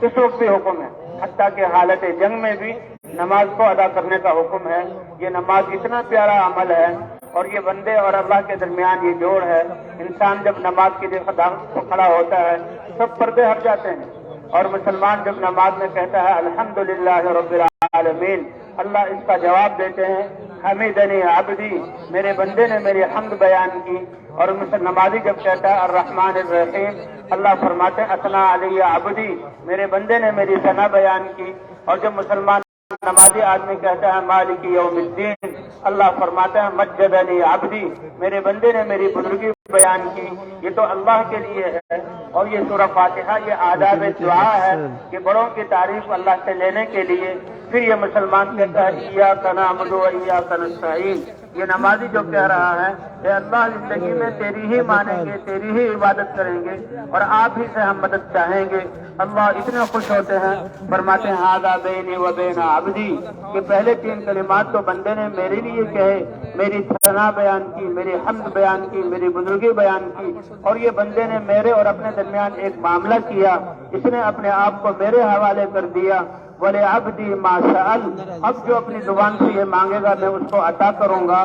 S2: किस वक्त भी हुक्म है। हत्ता के हालत जंग में भी नमाज को अदा करने का हुक्म है। ये नमाज इतना प्यारा अमल है, और ये बंदे और अल्लाह के दरमियान ये जोड़ है। इंसान जब नमाज के लिए खड़ा होता है सब पर्दे हट जाते हैं, और मुसलमान जब नमाज में कहता है अल्हम्दुलिल्लाह रब्बिल आलमीन, अल्लाह इसका जवाब देते हैं हमीदनी अब्दी, मेरे बंदे ने मेरी हम्द बयान की। और नमाजी जब कहता है अर्रहमान अर्रहीम, अल्लाह फरमाते हैं असना अलैया अब्दी, मेरे बंदे ने मेरी सना बयान की। और जब मुसलमान नमाजी आदमी कहता है मालिकी यौमिद्दीन, अल्लाह फरमाते हैं मज्जदनी अब्दी, मेरे बंदे ने मेरी बुजुर्गी बयान की। ये तो अल्लाह के लिए है। और ये सूरह फातिहा ये आदाब दुआ है कि बड़ों की तारीफ अल्लाह से लेने के लिए। फिर ये मुसलमान कहता है इय्याका नअबुदु व इय्याका नस्तईन, ये नमाजी जो कह रहा है कि अल्लाह जिंदगी में तेरी ही मानेंगे, तेरी ही इबादत करेंगे, और आप ही से हम मदद चाहेंगे। अल्लाह इतने खुश होते हैं, फरमाते हैं हादा बैनी व बैन अब्दी, कि पहले 3 कलिमात तो बंदे ने मेरे लिए कहे, मेरी सना बयान की, मेरी हम्द बयान की, मेरी बुजुर्गी बयान की। और ये बंदे ने मेरे और अपने दरमियान एक मामला किया, इसने अपने आप को मेरे हवाले कर दिया। वले अब्दी मा सअल, अब जो अपनी जुबान से ये मांगेगा मैं उसको अता करूंगा।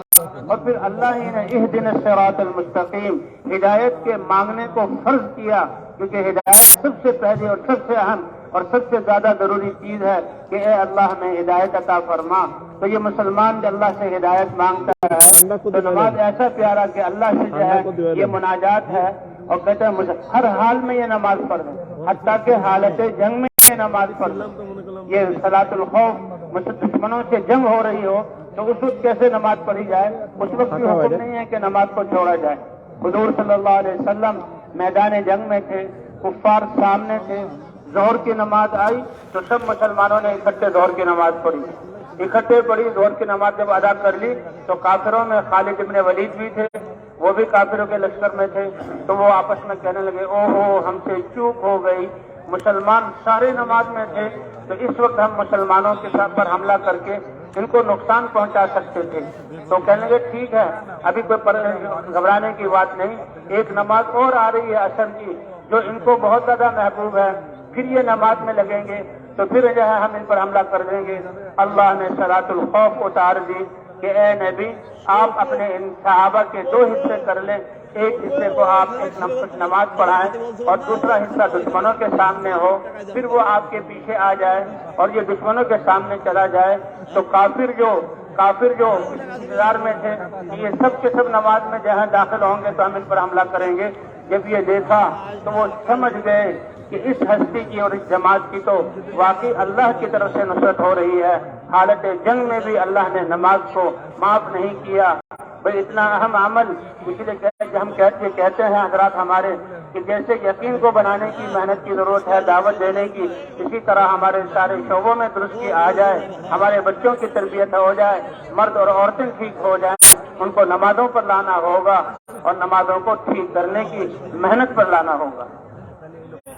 S2: और फिर अल्लाह ही ने इहदिन सिरातल मुस्तकीम, हिदायत के मांगने को फर्ज किया, क्योंकि हिदायत सबसे पहली और सबसे अहम और सबसे ज्यादा जरूरी चीज है कि ए अल्लाह हमें हिदायत अता फरमा। तो ये मुसलमान जब अल्लाह से हिदायत मांगता है तो नमाज ऐसा प्यारा कि अल्लाह से जो है ये मुनाजात है। और कहते हैं मुझे हर हाल में ये नमाज पढ़ लो, हत्ता के हालत जंग में ये नमाज पढ़ लो। ये सलातुल खौफ, दुश्मनों से जंग हो रही हो तो उस वक्त कैसे नमाज पढ़ी जाए, उस वक्त भी हुक्म नहीं है कि नमाज को छोड़ा जाए। हुजूर सल्लल्लाहु अलैहि वसल्लम मैदान जंग में थे, कुफ्फार सामने थे, जोहर की नमाज आई तो सब मुसलमानों ने इकट्ठे जोहर की नमाज पढ़ी, इकट्ठे पढ़ी। जोहर की नमाज जब अदा कर ली तो काफिरों में खालिद इब्न वलीद भी थे, वो भी काफिरों के लश्कर में थे। तो वो आपस में कहने लगे ओहो हमसे चूक हो गई, मुसलमान सारे नमाज में थे, तो इस वक्त हम मुसलमानों के साथ पर हमला करके इनको नुकसान पहुंचा सकते थे। तो कहने लगे ठीक है, अभी कोई घबराने की बात नहीं, एक नमाज और आ रही है असर की जो इनको बहुत ज्यादा महबूब है, फिर ये नमाज में लगेंगे तो फिर जो है हम इन पर हमला कर देंगे। अल्लाह ने सलातुल खौफ उतार दी कि ए नबी आप अपने इन सहाबा के 2 हिस्से कर लें, एक हिस्से को आप कुछ नमाज पढ़ाएं और दूसरा हिस्सा दुश्मनों के सामने हो, फिर वो आपके पीछे आ जाए और ये दुश्मनों के सामने चला जाए। तो काफिर जो इंतजार में थे ये सब के सब नमाज में जहाँ दाखिल होंगे तो हम इन पर हमला करेंगे। जब ये देखा तो वो समझ गए कि इस हस्ती की और इस जमात की तो वाकई अल्लाह की तरफ से नुसरत हो रही है। हालत जंग में भी अल्लाह ने नमाज को माफ नहीं किया। भाई इतना अहम अमल, इसलिए हम कहते हैं हजरात हमारे कि जैसे यकीन को बनाने की मेहनत की जरूरत है, दावत देने की, इसी तरह हमारे सारे शोबों में दुरुस्ती आ जाए, हमारे बच्चों की तरबियत हो जाए, मर्द और औरतें ठीक हो जाए, उनको नमाजों पर लाना होगा और नमाजों को ठीक करने की मेहनत पर लाना होगा।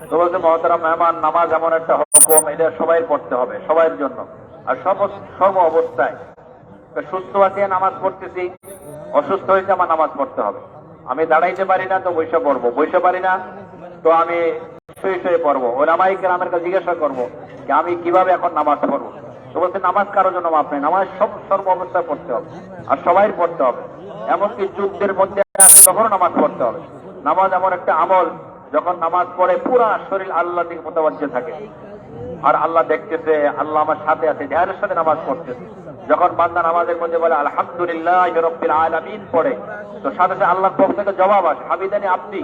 S1: তো বলছে মহতারাম মেহমান, নামাজ এমন একটা হুকুম, এটা সবাই পড়তে হবে, সবার জন্য আর সর্ব অবস্থায়। সুস্থ আছি নামাজ পড়তেছি, অসুস্থ হয়েছে আমার নামাজ পড়তে হবে। আমি দাঁড়াইতে পারি না তো বসে পড়বো, বসে পারি না তো আমি শুয়ে পড়বো। ওলামায়ে কেরামের কাছে জিজ্ঞাসা করবো যে আমি কিভাবে এখন নামাজ পড়বো। তো বলছে নামাজ কারোর জন্য মাপ নেই, নামাজ সর্ব অবস্থায় পড়তে হবে আর সবাই পড়তে হবে। এমনকি যুদ্ধের মধ্যে তখনও নামাজ পড়তে হবে। নামাজ এমন একটা আমল, যখন নামাজ পড়ে পুরা শরীর আল্লাহ দিকে মুতাওয়াজ্জিহ থাকে আর আল্লাহ দেখতেছে, আল্লাহ আমার সাথে আছে, ধ্যানের সাথে নামাজ পড়তেছে। যখন বান্দা নামাজের মধ্যে বলে আলহামদুলিল্লাহি রাব্বিল আলামিন পড়ে তো সাথে সাথে আল্লাহর পক্ষ থেকে জবাব আসে হামিদানি আব্দি।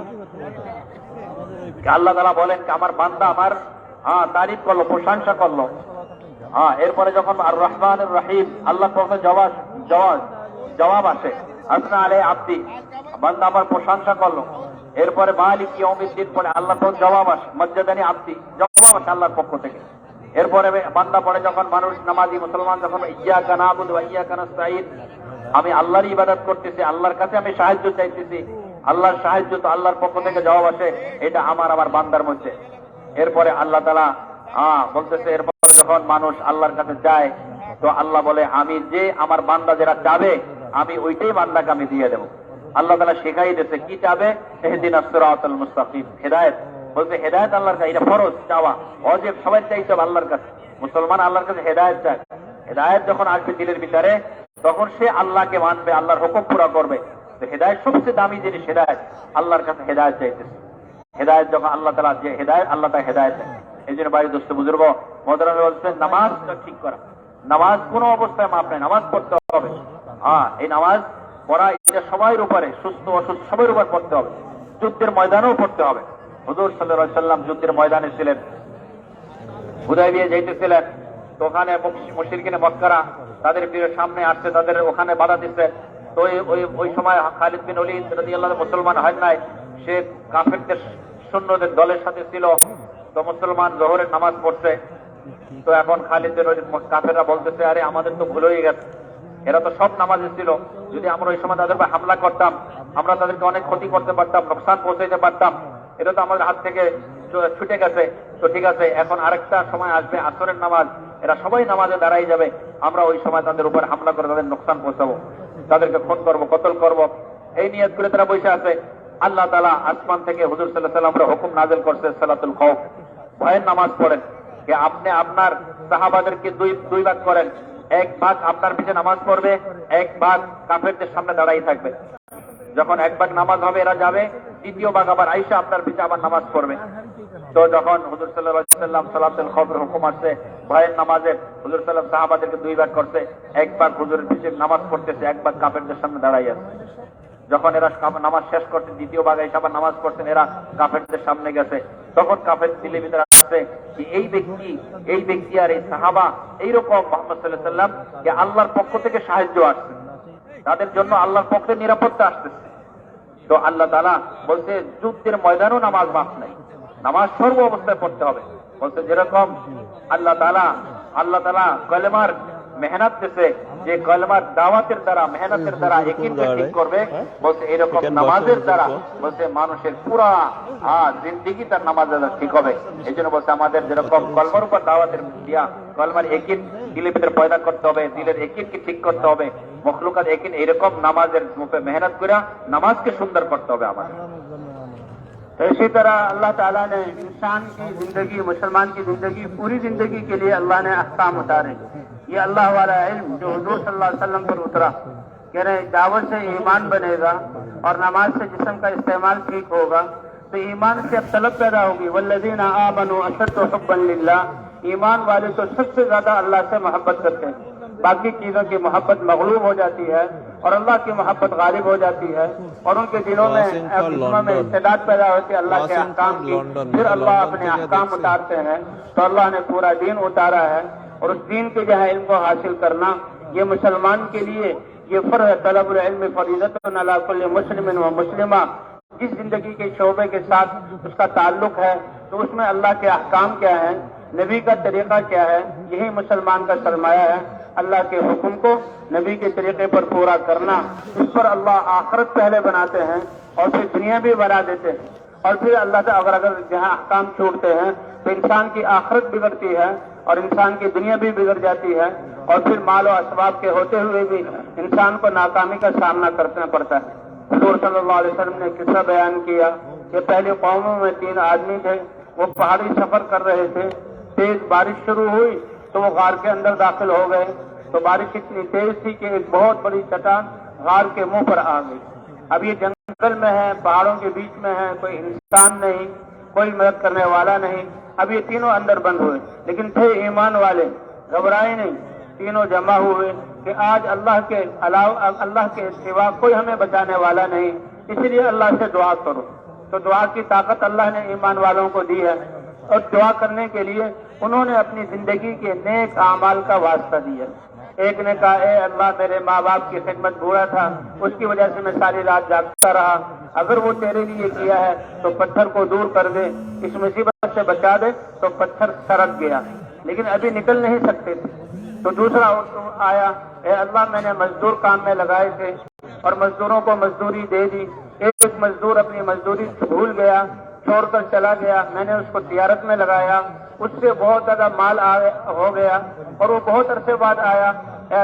S1: আল্লাহ তাআলা বলেন যে আমার বান্দা আমার তারিফ করলো, প্রশংসা করলো। এরপরে যখন আর রহমানুর রহিম আল্লাহর পক্ষ থেকে জবাব আসে আসনা আলাই আব্দি, বান্দা আমার প্রশংসা করলো। এরপরে মালিক ইয়াউমিদ্দিন পড়ে আল্লাহর পক্ষ জবাব আসে মজ্জাদানি আব্দি, জবাব আসে আল্লাহর পক্ষ থেকে। এরপরে বান্দা পড়ে যখন মানুষ নামাজি মুসলমান যখন ইয়্যাকা না'বুদু ওয়া ইয়্যাকা নাস্তাঈন, আমি আল্লাহর ইবাদত করতেছি, আল্লাহর কাছে আমি সাহায্য চাইতেছি, আল্লাহর সাহায্য তো আল্লাহর পক্ষ থেকে জবাব আসে এটা আমার বান্দার মধ্যে। এরপরে আল্লাহ তাআলা বলতেছে এরপর যখন মানুষ আল্লাহর কাছে যায় তো আল্লাহ বলে আমি যে আমার বান্দা যারা চাবে আমি ওইটাই বান্দাকে আমি দিয়ে দেবো। আল্লাহ তাআলা শেখাই দিয়েছে কি চাবে, ইহদিনাস সিরাতাল মুস্তাকিম, হেদায়েত। বলতে হেদায়েত আল্লাহর কাছে, এটা ফরজ চাওয়া, ওয়াজিব, সবাই চাইতে হবে আল্লাহর কাছে। মুসলমান আল্লাহর কাছে হেদায়েত চায়। হেদায়েত যখন আসবে দিলের ভিতরে তখন সে আল্লাহকে মানবে, আল্লাহর হুকুম পুরা করবে। তো হেদায়েত সবচেয়ে দামি জিনিস, হেদায়েত। আল্লাহর কাছে হেদায়েত চাইতেছে। হেদায়েত যখন আল্লাহ তাআলা যে হেদায়েত, আল্লাহ তাআলা হেদায়েত দেয়। এই জন্য ভাই দোস্ত বুজুর্গ মোহতারাম বলছেন নামাজটা ঠিক করা। নামাজ কোন অবস্থায় মাপ নাই, নামাজ পড়তে হবে। এই নামাজ পড়া এটা সবার উপরে, সুস্থ অসুস্থ সবার উপর পড়তে হবে। যুদ্ধের ময়দানেও পড়তে হবে। হুজুর সাল্লাল্লাহু আলাইহি ওয়াসাল্লাম যুদ্ধের ময়দানে ছিলেন, হুদায়বিয়া যাইতেছিলেন, তো ওখানে মুশরিকিনে মক্কারা তাদের বীরের সামনে আসছে, তাদের ওখানে বাধা দিচ্ছে। তো ওই সময় খালিদ বিন ওলীদ রাদিয়াল্লাহু আনহু মুসলমান হয় নাই, সে কাফেরদের সৈন্যদের দলের সাথে ছিল। তো মুসলমান জোহরের নামাজ পড়ছে। তো এখন খালিদ বিন ওলীদ কাফেররা বলতেছে আরে আমাদের তো ভুল হয়ে গেছে, এরা তো সব নামাজে ছিল, যদি আমরা ওই সময় তাদের উপর হামলা করতাম আমরা তাদেরকে অনেক ক্ষতি করতে পারতাম, নোকসান পৌঁছাইতে পারতাম, এটা তো আমাদের হাত থেকে ছুটে গেছে। তো ঠিক আছে, এখন আরেকটা সময় আসবে আসরের নামাজ, এরা সবাই নামাজে দাঁড়াই যাবে, আমরা ওই সময় তাদের উপর হামলা করে তাদের নোকসান পৌঁছাবো, তাদেরকে খুন করবো, কতল করবো। এই নিয়ত করে তারা বসে আছে। আল্লাহ তাআলা আসমান থেকে হুজুর সাল্লাল্লাহু আলাইহি ওয়াসাল্লামের হুকুম নাযিল করছে সালাতুল খাউফ, ভয়ের নামাজ পড়েন। যে আপনি আপনার সাহাবাদেরকে দুই ভাগ করেন, এক ভাগ আপনার পিছনে নামাজ পড়বে, এক ভাগ কাফেরদের সামনে দাঁড়াই থাকবে। যখন এক ভাগ নামাজ হবে এরা যাবে, দ্বিতীয় ভাগ আবার আইসা আপনার পিছনে আবার নামাজ পড়বে। তো যখন হুজুর সাল্লাল্লাহু আলাইহি ওয়াসাল্লাম সালাতুল খাউফের হুকুম আসছে ভয়ের নামাজে, হুজুর সাল্লাল্লাহু সাহাবাদেরকে দুই ভাগ করছে, এক ভাগ হুজুরের পিছনে নামাজ পড়তেছে, এক ভাগ কাফেরদের সামনে দাঁড়াই আছে। যখন এরা নামাজ শেষ করছে, দ্বিতীয় ভাগে এসে আবার নামাজ পড়ছেন, এরা কাফেরদের সামনে গেছে। তখন কাফের দিলের ভিতরে আসছে যে এই ব্যক্তি আর এই সাহাবা এইরকম মুহাম্মদ সাল্লাল্লাহু আলাইহি ওয়াসাল্লাম যে আল্লাহর পক্ষ থেকে সাহায্য আসছে, তাদের জন্য আল্লাহর পক্ষে নিরাপত্তা আসতেছে। তো আল্লাহ তাআলা বলছে যুদ্ধের ময়দানও নামাজ মাফ নাই, নামাজ সর্ব অবস্থায় পড়তে হবে। বলছে যেরকম আল্লাহ তাআলা কলেমার মেহনত দিতে, যে কলেমার দাওয়াতের দ্বারা মেহনতের দ্বারা ইয়াকিনকে ঠিক করবে, বলছে এরকম নামাজের দ্বারা বলছে মানুষের পুরা জিন্দেগি তার নামাজের দ্বারা ঠিক হবে। এই জন্য বলছে আমাদের যেরকম কলমার উপর দাওয়াতের দিয়া কলমার ইয়াকিন দিলের ভিতরে পয়দা করতে হবে, দিলের ইয়াকিনকে ঠিক করতে হবে, মখলুকাত ইয়াকিন এরকম নামাজের উপরে মেহনত করে নামাজকে সুন্দর করতে হবে আমাদের।
S2: तो इसी तरह अल्लाह ताला ने इंसान की जिंदगी, मुसलमान की जिंदगी, पूरी जिंदगी के लिए अल्लाह ने अहकाम उतारे। ये अल्लाह वाला इल्म जो हुजूर सल्लल्लाहु अलैहि वसल्लम पर उतरा, कह रहे दावत से ईमान बनेगा और नमाज से जिस्म का इस्तेमाल ठीक होगा, तो ईमान से अब तलब पैदा होगी। वल्लज़ीना आमनू अशद्दु हुब्बन लिल्लाह, ईमान वाले तो सबसे ज्यादा अल्लाह से मोहब्बत करते हैं। बाकी चीजों की मोहब्बत मगलूब हो जाती है और अल्लाह की मोहब्बत गालिब हो जाती है, और उनके दिलों में इस्तेदाद पैदा होती है अल्लाह के अहकाम की। फिर अल्लाह अपने अहकाम उतारते हैं। तो अल्लाह ने पूरा दीन उतारा है, और उस दीन के जो है इल्म को हासिल करना ये मुसलमान के लिए ये फर्ज है। तलबुल इल्म फरीज़तुन अला कुल्लि मुस्लिमिन व मुस्लिमा, जिस जिंदगी के शोबे के साथ उसका ताल्लुक है तो उसमें अल्लाह के अहकाम क्या है, नबी का तरीका क्या है, यही मुसलमान का सरमाया है। अल्लाह के हुक्म को नबी के तरीके पर पूरा करना, इस पर अल्लाह आखिरत पहले बनाते हैं और फिर दुनिया भी बना देते हैं। और फिर अल्लाह से अगर जहाँ अहकाम छूटते हैं तो इंसान की आखिरत बिगड़ती है और इंसान की दुनिया भी बिगड़ जाती है, और फिर माल और असबाब के होते हुए भी इंसान को नाकामी का सामना करना पड़ता है। हुजूर सल्लल्लाहु अलैहि वसल्लम ने किस्सा बयान किया कि पहले कौमों में 3 आदमी थे, वो पहाड़ी सफर कर रहे थे, तेज बारिश शुरू हुई तो वो गार के अंदर दाखिल हो गए। तो बारिश इतनी तेज थी कि एक बहुत बड़ी चट्टान गार के मुंह पर आ गई। अब ये जंगल में है, पहाड़ों के बीच में है, कोई इंसान नहीं, कोई मदद करने वाला नहीं। अब ये तीनों अंदर बंद हुए, लेकिन थे ईमान वाले, घबराए नहीं। तीनों जमा हुए कि आज अल्लाह के अलावा, अल्लाह के सिवा कोई हमें बचाने वाला नहीं, इसलिए अल्लाह से दुआ करो। तो दुआ की ताकत अल्लाह ने ईमान वालों को दी है, और दुआ करने के लिए उन्होंने अपनी जिंदगी के नेक आमाल का वास्ता दिया। एक ने कहा ए अल्लाह, मेरे माँ बाप की खिदमत बूढ़ा था, उसकी वजह से मैं सारी रात जागता रहा, अगर वो तेरे लिए किया है तो पत्थर को दूर कर दे, इस मुसीबत से बचा दे। तो पत्थर सरक गया, लेकिन अभी निकल नहीं सकते थे। तो दूसरा आया, ए अल्लाह, मैंने मजदूर काम में लगाए थे और मजदूरों को मजदूरी दे दी, एक मजदूर अपनी मजदूरी भूल गया, छोड़कर चला गया, मैंने उसको तिजारत में लगाया, उससे बहुत ज्यादा माल हो गया और वो बहुत अरसे बाद आया। ए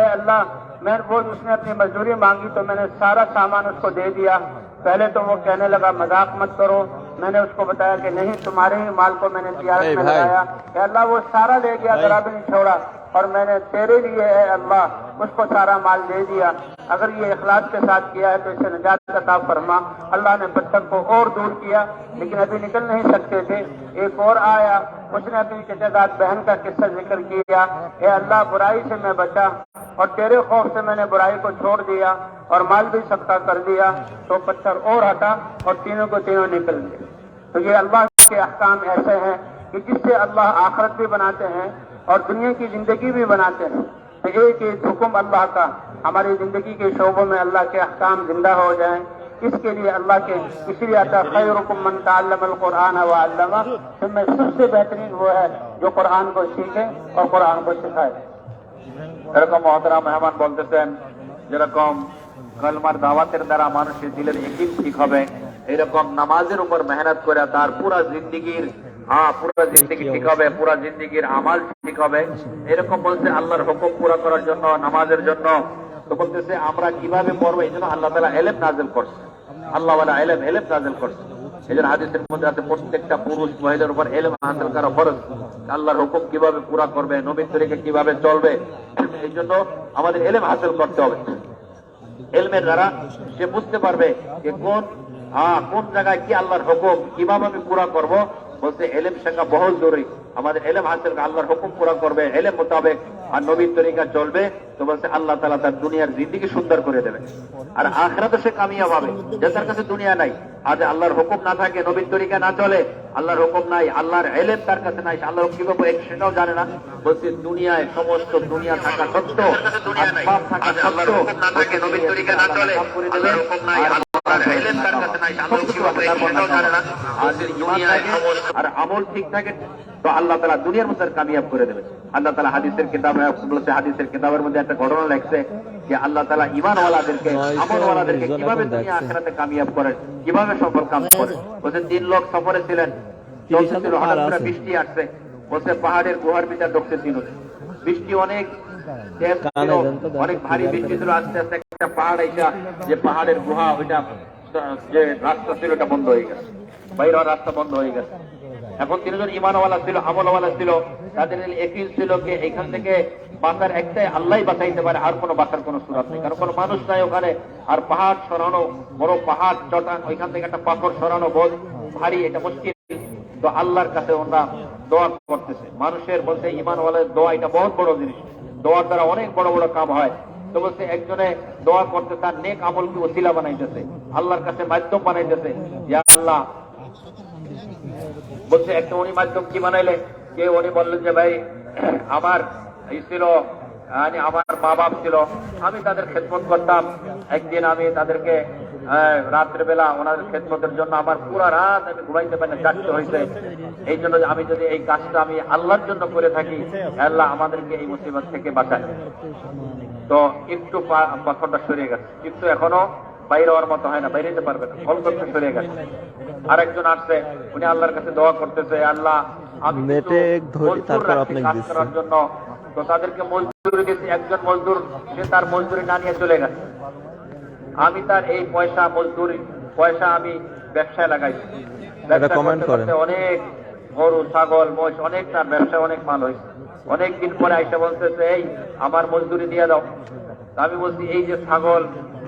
S2: अल्लाह मैं वो उसने अपनी मजदूरी मांगी तो मैंने सारा सामान उसको दे दिया। पहले तो वो कहने लगा मजाक मत करो, मैंने उसको बताया कि नहीं, तुम्हारे ही माल को मैंने तिजारत में लगाया। ए अल्लाह वो सारा ले गया, जरा भी नहीं छोड़ा, और मैंने तेरे लिए है अल्लाह उसको सारा माल दे दिया। अगर ये इखलास के साथ किया है तो इसे निजात अता फरमा। अल्लाह ने बच्चन को और दूर किया, लेकिन अभी निकल नहीं सकते थे। एक और आया, उसने अपनी चचेदार बहन का किस्सा जिक्र किया। ए अल्लाह बुराई से मैं बचा और तेरे खौफ से मैंने बुराई को छोड़ दिया और माल भी सबका कर दिया। तो पत्थर और हटा और तीनों को तीनों निकल गए। तो ये अल्लाह के अहकाम ऐसे हैं कि जिससे अल्लाह आखिरत भी बनाते हैं और दुनिया की जिंदगी भी बनाते हैं। तो एक एक हुक्म अल्लाह का हमारी जिंदगी के शोबों में अल्लाह के अहकाम जिंदा हो जाएं, इसके लिए अल्लाह के इसलिए आता खैरुकुम मन तअल्लमल कुरान व अल्लमा, तुम्हें सबसे बेहतरीन वो है जो कुरान को सीखे और कुरान को सिखाए।
S1: এরকম মহতরা মেহমান বলতেছেন, যেরকম কলমার দাওয়াতের দ্বারা মানুষের দিলের ইকিন ঠিক হবে, এরকম নামাজের উপর মেহনত করে তার পুরা জিন্দিগির পুরা জিন্দিগি ঠিক হবে, পুরা জিন্দিগির আমাল ঠিক হবে। এরকম বলছে আল্লাহর হুকুম পুরা করার জন্য, নামাজের জন্য। তো বলতেছে আমরা কিভাবে পড়বো, এই জন্য আল্লাহ তাআলা ইলম নাযিল করছে, আল্লাহ ওয়ালা ইলম নাযিল করছে। এই জন্য হাদিসের মধ্যে আছে প্রত্যেকটা পুরুষ মহিলার উপর ইলম হাসিল করা ফরজ। আল্লাহর হুকুম কিভাবে পুরা করবে, নবীর তরিকা কিভাবে চলবে, এই জন্য আমাদের ইলম হাসিল করতে হবে। ইলমের দ্বারা সে বুঝতে পারবে যে কোন জায়গায় কি আল্লাহর হুকুম কিভাবে আমি পুরা করব। বলতে ইলম শেখা বহুত জরুরি। আমাদের ইলম হাসিল করে আল্লাহর হুকুম পুরা করবে, ইলম মোতাবেক আর নবীর তরিকা চলবে, তো বলছে আল্লাহ তাআলা তার দুনিয়ার জিন্দেগি সুন্দর করে দেবে আর আখিরাতে সে কামিয়াব হবে। যে তার কাছে দুনিয়া নাই, আজ আল্লাহর হুকুম না থাকে, নবীর তরিকা না চলে, আল্লাহর হুকুম নাই, আল্লাহর ইলম তার কাছে নাই, আল্লাহর হুকুম কিভাবে এক সেটাও জানে না। বলছে দুনিয়ায় সমস্ত দুনিয়া থাকা সত্ত্বেও, আসবাব থাকা সত্ত্বেও, তাকে নবীর তরিকা না চলে, আল্লাহর হুকুম নাই, আল্লাহর ইলম তার কাছে নাই, আল্লাহর হুকুম কিভাবে এক সেটাও জানে না। আর যদি ঈমান থাকে আর আমল ঠিক থাকে তো আল্লাহ তাআলা দুনিয়ার মধ্যে কামিয়াব করে দেবে। আল্লাহ তাআলা হাদিসের কিতাবে বলেছে, হাদিসের কিতাবের মধ্যে একটা ঘটনা লেখছে যে আল্লাহ তাআলা ঈমানওয়ালাদেরকে, আমলওয়ালাদেরকে কিভাবে দুনিয়া আখিরাতে কামিয়াব করেন, কিভাবে সফল কাম করেন। বলছে 3 লোক সফরে ছিলেন, চলতেছিল, হঠাৎ করে বৃষ্টি আসছে। বলছে পাহাড়ের গুহার ভিতর ঢুকছে 3 জন। বৃষ্টি অনেক তেজ ছিল, অনেক ভারী বৃষ্টি ছিল। আস্তে আস্তে একটা পাহাড় আইসা, যে পাহাড়ের গুহা ওইটা যে রাস্তা ছিল ওটা বন্ধ হয়ে গেছে, বাইরে রাস্তা বন্ধ হয়ে গেছে। এখন 3 জন ঈমানওয়ালা ছিল, আমলওয়ালা ছিল, তাদের একই ছিল যে এখান থেকে বাঁচার একটাই আল্লাহই বাঁচাইতে পারে, আর কোনো বাঁচার কোনো সুরাত নেই, কারণ কোনো মানুষ নাই ওখানে। আর পাহাড় সরানো, বড় পাহাড় চটান, ওইখান থেকে একটা পাথর সরানো বহুত ভারী, এটা মুশকিল। তো আল্লাহর কাছে ওরা দোয়া করতেছে। মানুষের বলতে ঈমানওয়ালার দোয়া এটা বহুত বড় জিনিস, দোয়ার দ্বারা অনেক বড় বড় কাম হয়। তো বলছে একজনে দোয়া করতে তার নেক আমলকে ওসিলা বানাইতেছে, আল্লাহর কাছে মাধ্যম বানাইতেছে। ইয়া আল্লাহ, বলছে একটা উনি মাধ্যম কি বানাইলে, কে উনি বললেন যে ভাই আমার এই ছিল, আমার মা বাপ ছিল, আমি তাদের খেদমত করতাম। একদিন আমি তাদেরকে রাত্রেবেলা ওনাদের খেদমতের জন্য আমার পুরো রাত আমি ঘুমাইতে পারি না, জাগতে হয়েছে। এই জন্য আমি যদি এই কাজটা আমি আল্লাহর জন্য করে থাকি, আল্লাহ আমাদেরকে এই মুসিবত থেকে বাঁচায়। তো একটু পাথরটা সরিয়ে গেছে, কিন্তু এখনো বাইরে হওয়ার মতো হয় না, বাইরে যেতে পারবে না, ফল করতে সরিয়ে গেছে। আরেকজন আসছে, উনি আল্লাহর কাছে দোয়া করতেছে, আল্লাহ আমি কাজ করার জন্য, তো তাদেরকে মজদুরি দিয়েছি। একজন মজদুর সে তার মজদুরি না নিয়ে চলে গেছে, আমি তার এই পয়সা মজদুরি পয়সা আমি ব্যবসায় লাগাইছি। অনেক গরু ছাগল মোষ অনেক, তার ব্যবসায় অনেক মাল হয়েছে। অনেকদিন পরে আইসা বলতেছে এই আমার মজদুরি দিয়ে দাও। আমি বলছি এই যে ছাগল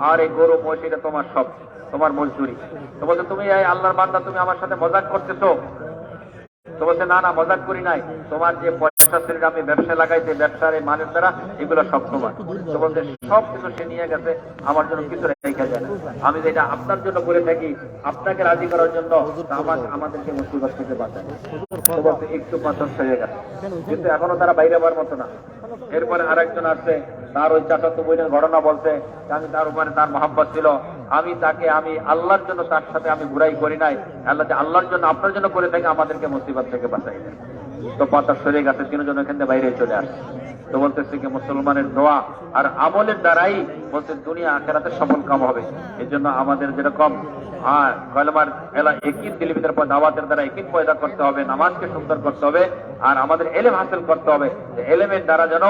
S1: আর এই গরু মোষ এটা তোমার সব, তোমার মজদুরি। তো বলছে তুমি এই আল্লাহর বান্দা, তুমি আমার সাথে মজাক করতেছো। তো বলছে না না, মজাক করি নাই, তোমার যে পয়সা ছিল আমি ব্যবসা লাগাইছি, ব্যবসার এই মানের দ্বারা এগুলো সব তোমার। তো বলছে সব কিছু সে নিয়ে গেছে, আমার জন্য কিছু রেখে যায় না। আমি যেটা আপনার জন্য করে থাকি, আপনাকে রাজি করার জন্য, আমাদেরকে মুসিবত থেকে বাঁচায়। তো বলছে একটু পাথর সরে গেছে, কিন্তু এখনো তারা বাইরে হওয়ার মতো না। এরপরে আরেকজন আসছে, তার ওই চাচাতো বোনের ঘটনা বলছে, আমি তার উপরে তার মহাব্বত ছিল, আমি তাকে আমি আল্লাহর জন্য তার সাথে আমি বুরাই করি নাই, আল্লাহ যে আল্লাহর জন্য আপনার জন্য করে থাকে, আমাদেরকে মুসিবত থেকে বাঁচাই দেয়। তো পাথর সরে গেছে, 3 জন এখান থেকে বাইরে চলে আসছে। তো বলতেছে কি মুসলমানের দোয়া আর আমলের দ্বারাই বলতে দুনিয়া আখিরাতে সফল কাম হবে। এই জন্য আমাদের যেরকম কলমার একিন দিলের ভিতরে দাওয়াতের দ্বারা একিন পয়দা করতে হবে, নামাজকে সুন্দর করতে হবে, আর আমাদের এলেম হাসিল করতে হবে। এলেমের দ্বারা যেন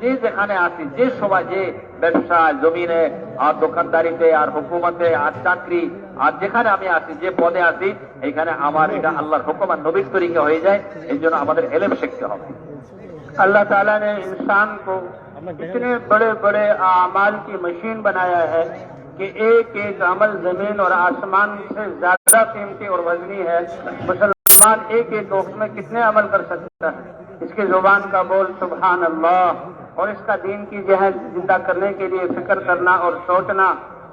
S1: যে যেখানে আসি, যে সবাই, যে ব্যবসা, জমিনে আর দোকানদারিতে আর হুকুমতে আর চাকরি আর যেখানে আমি আসি, যে পদে আসি, এখানে আমার এটা আল্লাহর হুকুম আর নবীর তরিকা হয়ে যায়। এই জন্য আমাদের এলেম শিখতে হবে।
S2: अल्लाह ताला ने इंसान को इतने बड़े बड़े आमाल की मशीन बनाया है कि एक एक अमल जमीन और आसमान से ज्यादा कीमती और वजनी है। मुसलमान एक एक वक्त में कितने अमल कर सकता है। इसकी जुबान का बोल सुभान अल्लाह और इसका दीन की जहर जिंदा करने के लिए फिक्र करना और सोचना,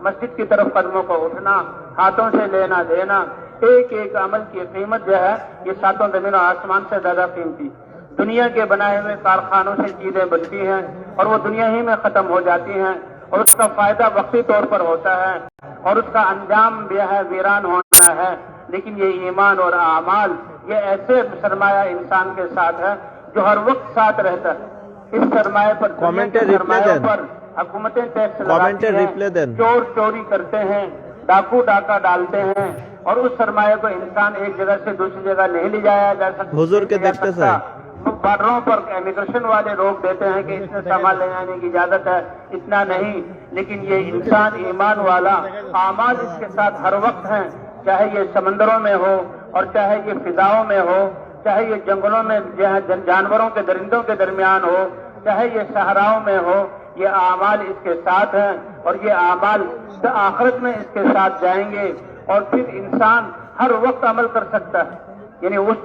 S2: मस्जिद की तरफ कदमों को उठना, हाथों से लेना देना, एक एक अमल की कीमत जो है ये सातों जमीन और आसमान से ज्यादा कीमती। दुनिया के बनाए हुए कारखानों से चीजें बनती हैं और वो दुनिया ही में खत्म हो जाती हैं और उसका फायदा वक्ती तौर पर होता है और उसका अंजाम भी है वीरान होना है। लेकिन ये ईमान और आमाल ये ऐसे सरमाया इंसान के साथ है जो हर वक्त साथ रहता है। इस सरमाए पर सरमाए पर हुकूमतें टैक्स लगाती हैं, चोर चोरी करते हैं, डाकू डाका डालते हैं और उस सरमाए को इंसान एक जगह से दूसरी जगह नहीं ले जाया जा सकता।
S3: हुजूर के देखते से
S2: बॉर्डरों पर इमिग्रेशन वाले रोक देते हैं कि इसमें सामान ले जाने की इजाजत है, इतना नहीं। लेकिन ये इंसान ईमान वाला आमाल इसके साथ हर वक्त हैं, चाहे ये समंदरों में हो और चाहे ये फिजाओं में हो, चाहे ये जंगलों में जानवरों के दरिंदों के दरमियान हो, चाहे ये सहराओं में हो, ये आमाल इसके साथ हैं और ये आमाल आखिरत में इसके साथ जाएंगे और फिर इंसान हर वक्त अमल कर सकता है। यानी उस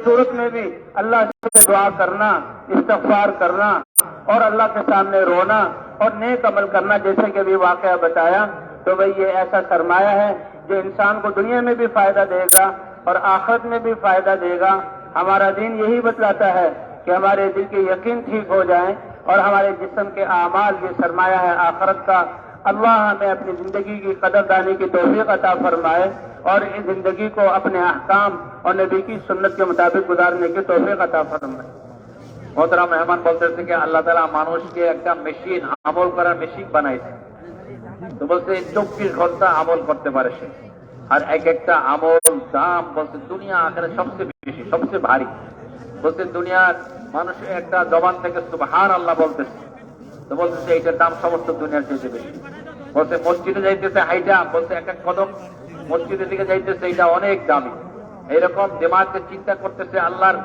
S2: सूरत में भी अल्लाह से दुआ करना, इस्तगफार करना और अल्लाह के सामने रोना और नेक अमल करना, जैसे कि अभी वाकया बताया। तो भाई ये ऐसा सरमाया है जो इंसान को दुनिया में भी फायदा देगा और आखिरत में भी फायदा देगा। हमारा दीन यही बतलाता है कि हमारे दिल के यकीन ठीक हो जाए और हमारे जिस्म के आमाल ये सरमाया है आखिरत का। अल्लाह हमें अपनी जिंदगी की कदरदानी की तौफीक अता फरमाए और इस जिंदगी को अपने अहकाम और नबी की सुन्नत के मुताबिक गुजारने की तौफीक अता फरमाए। मोहतरम मेहमान বলতেছে কি আল্লাহ তাআলা মানুষকে একটা মেশিন, আমল করার মেশিন বানাইছে। তো বলছে 24 ঘন্টা আমল করতে পারে সে, আর এক একটা আমল দাম বলছে দুনিয়া আখেরাত সবচেয়ে বেশি, সবচেয়ে ভারী। বলছে দুনিয়ার মানুষ একটা জবান থেকে সুবহানাল্লাহ বলতেছে, তো বলতেছে এইটার দাম সমস্ত দুনিয়ার চেয়ে বেশি। বলছে মসজিদে যাইতেছে হাইটা, বলছে এক এক কদম মসজিদের দিকে যাইতেছে, এটা অনেক দামি। এইরকম দিমাগে চিন্তা করতেছে আল্লাহর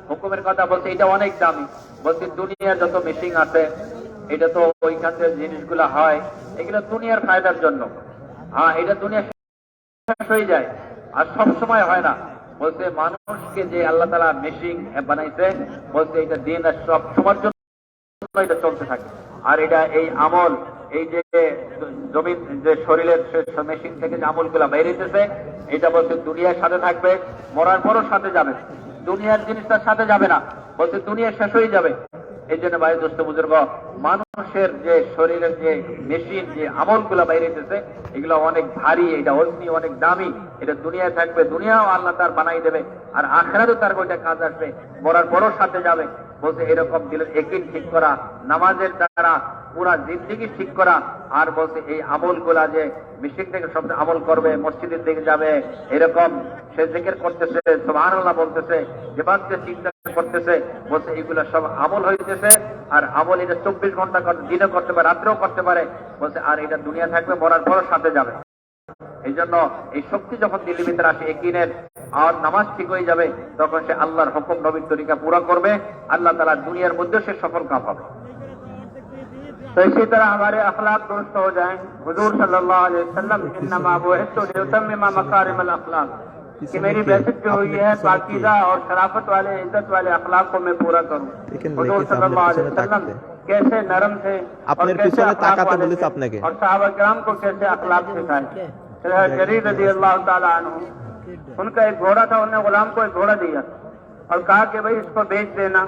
S2: হুকুমের কথা, বলছে এটা অনেক দামি। বলছে দুনিয়ার যত মেশিন আছে এটা তো ওইখান থেকে জিনিসগুলো হয়, এগুলো দুনিয়ার ফায়দার জন্য। এটা দুনিয়া শেষ হয়ে যায় আর সব সময় হয় না। বলছে মানুষকে যে আল্লাহ তাআলা মেশিন বানাইছে, বলছে এটা দিন আর সব সময়ের জন্য এটা চলতে থাকে। আর এটা এই আমল, এই যে জমিন যে শরীরের মেশিন থেকে যে আমলগুলা বেরিয়েছে, এটা বলছে দুনিয়ার সাথে থাকবে, মরার পরও সাথে যাবে। দুনিয়ার জিনিসটার সাথে যাবে না, বলছে দুনিয়া শেষ হয়ে যাবে। এই জন্য ভাই দোস্ত বুজুর্গ, মানুষের যে শরীরের যে মেশিন, যে আমলগুলা বেরিয়েছে, এগুলো অনেক ভারী, এটা অগ্নি অনেক দামি। এটা দুনিয়ায় থাকবে, দুনিয়াও আল্লাহ তার বানাই দেবে আর আখিরাতেও তার ওইটা কাজ আসবে, মরার পরও সাথে যাবে। বলছে এরকম দিলের একিন ঠিক করা, নামাজের দ্বারা পুরা জিন্দগি ঠিক করা, আর বলছে এই আমলগুলা যে মেশিন থেকে সব আমল করবে, মসজিদের দিকে যাবে, এরকম সে জিকির করতেছে, সুবহানাল্লাহ বলতেছে, ইবাদতের চিন্তা করতেছে, বলছে এগুলা সব আমল হইতেছে। আর আমল এটা 24 ঘন্টা দিনে করতে পারে, রাত্রেও করতে পারে। বলছে আর এটা দুনিয়া থাকবে, মরার পরও সাথে যাবে। এই জন্য এই শক্তি যখন দিল্লির ভিতরে আসে একিনের, আর নামাজ ঠিক হয়ে যাবে, তখন সে আল্লাহর হুকুম নবীর তরিকা পুরা করবে, আল্লাহ তাআলা দুনিয়ার মধ্যে সে সফল কাম হবে। तो इसी तरह हमारे अखलाक दुरुस्त हो जाएं। हुजूर सल्लल्लाहु अलैहि वसल्लम इन्नमा बुइस्तु लिउतम्मिमा मकारिमल अखलाक, कि मेरी बैसत जो हुई है पाकीज़ा और शराफत वाले, इज्जत वाले अखलाक को मैं पूरा करूं। हुजूर सल्लल्लाहु अलैहि वसल्लम कैसे नरम थे और कैसे अखलाक वाले थे और सहाबा किराम को कैसे अखलाक सिखाए। जरीर रज़ी अल्लाह ताला अन्हु, उनका एक घोड़ा था, उन्होंने गुलाम को एक घोड़ा दिया और कहा कि भाई इसको बेच देना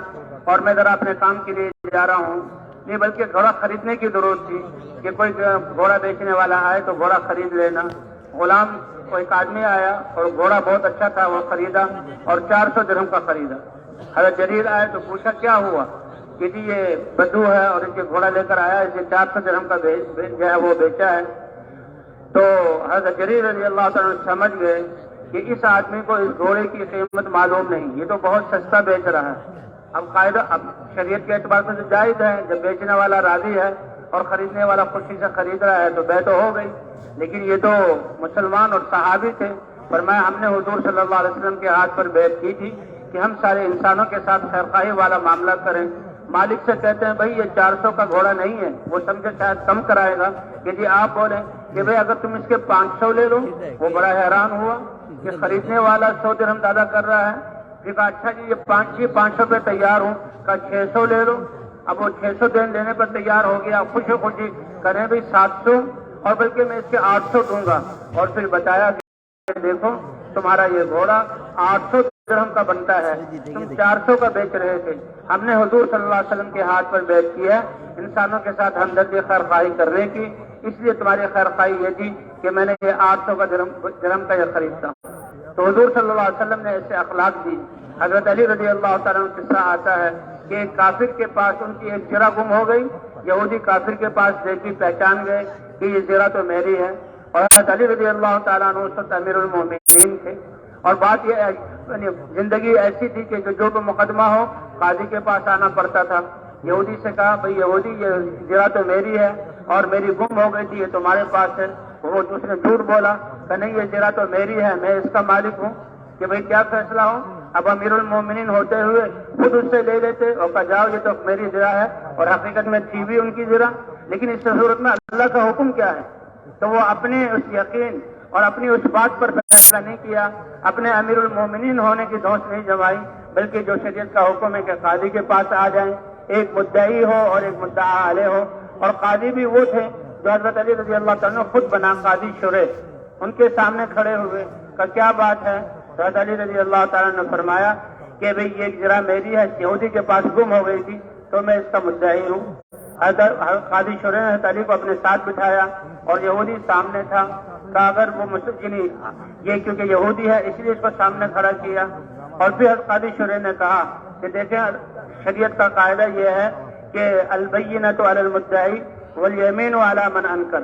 S2: और मैं जरा अपने काम के लिए जा रहा हूँ। नहीं, बल्कि घोड़ा खरीदने की जरूरत थी कि कोई घोड़ा बेचने वाला आए तो घोड़ा खरीद लेना। गुलाम को एक आदमी आया और घोड़ा बहुत अच्छा था, वो खरीदा और 400 दिरहम का खरीदा। हज़रत जरीर आए तो पूछा क्या हुआ, कि जी ये बद्दू है और इसके घोड़ा लेकर आया, इसे 400 दिरहम का जो है वो बेचा है। تو حضرت جریر رضی اللہ تعالیٰ عنہ سمجھ گئے کہ اس آدمی کو اس گھوڑے کی قیمت معلوم نہیں، یہ تو بہت سستا بیچ رہا ہے۔ اب قاعدہ اب شریعت کے اعتبار سے تو جائز ہے، جب بیچنے والا راضی ہے اور خریدنے والا خوشی سے خرید رہا ہے تو بے تو ہو گئی، لیکن یہ تو مسلمان اور صحابی تھے۔ فرمایا ہم نے حضور صلی اللہ علیہ وسلم کے ہاتھ پر بیعت کی تھی کہ ہم سارے انسانوں کے ساتھ خیرخواہی والا معاملہ کریں۔ مالک سے کہتے ہیں بھائی یہ 400 کا گھوڑا نہیں ہے، وہ سمجھے شاید کم کرائے گا کہ جی آپ بولیں کہ بھئی اگر تم اس کے 500 لے لو۔ وہ بڑا حیران ہوا کہ خریدنے والا 100 درہم زیادہ کر رہا ہے۔ پھر کہا اچھا جی یہ 500 پہ تیار ہوں، کہا 600 لے لو۔ اب وہ 600 دینے پر تیار ہو گیا، خوشی خوشی کریں بھئی 700 اور بلکہ میں اس کے 800 دوں گا۔ اور پھر بتایا کہ دیکھو تمہارا یہ گھوڑا 800 درہم کا بنتا ہے، تم 400 کا بیچ رہے تھے۔ ہم نے حضور صلی اللہ علیہ وسلم کے ہاتھ پر بیعت کی ہے انسانوں کے ساتھ ہمدردی خیرخواہی کرنے کی، اس لیے تمہاری خیرخواہی یہ تھی کہ میں نے یہ 800 کا درہم کا یہ خریدتا ہوں۔ تو حضور صلی اللہ علیہ وسلم نے ایسے اخلاق دی۔ حضرت علی رضی اللہ تعالیٰ عنہ قصہ آتا ہے کہ ایک کافر کے پاس ان کی ایک زرہ گم ہو گئی، یہودی کافر کے پاس دیکھی، پہچان گئے کہ یہ زرہ تو میری ہے، اور حضرت علی رضی اللہ تعالیٰ عنہ اس وقت امیر المومنین تھے۔ اور بات یہ یعنی زندگی ایسی تھی کہ جو بھی مقدمہ ہو قاضی کے پاس آنا پڑتا تھا۔ یہودی سے کہا بھئی یہودی یہ زرہ تو میری ہے اور میری گم ہو گئی تھی، یہ تمہارے پاس ہے۔ وہ دوسرے جھوٹ بولا کہ نہیں یہ زرہ تو میری ہے، میں اس کا مالک ہوں، کہ بھئی کیا فیصلہ ہو۔ اب امیر المومنین ہوتے ہوئے خود اس سے لے لیتے اور کہا جاؤ یہ تو میری زرہ ہے، اور حقیقت میں تھی بھی ان کی زرہ۔ لیکن اس صورت میں اللہ کا حکم کیا ہے؟ تو وہ اپنے اس یقین اور اپنی اس بات پر فیصلہ نہیں کیا، اپنے امیر المومنین ہونے کی دھوس نہیں جمائی، بلکہ جو شریعت کا حکم ہے کہ قاضی کے پاس آ جائیں، ایک مدعی ہو اور ایک مدعا علیہ ہو۔ اور قاضی بھی وہ تھے جو حضرت علی رضی اللہ تعالیٰ نے خود بنا قاضی شریح، ان کے سامنے کھڑے ہوئے کہ کیا بات ہے؟ حضرت علی رضی اللہ تعالیٰ نے فرمایا کہ بھئی یہ زرہ میری ہے، یہودی کے پاس گم ہو گئی تھی تو میں اس کا مدعی ہوں۔ حضرت قاضی شریح نے حضرت علی کو اپنے ساتھ بٹھایا اور یہودی سامنے تھا، کہ اگر وہ مسلم یہ کیونکہ یہودی ہے اس لیے اس کو سامنے کھڑا کیا۔ اور پھر حضرت قاضی شریح نے کہا کہ دیکھیں شریعت کا قاعدہ یہ ہے کہ البینۃ علی المدعی والیمین علی من انکر،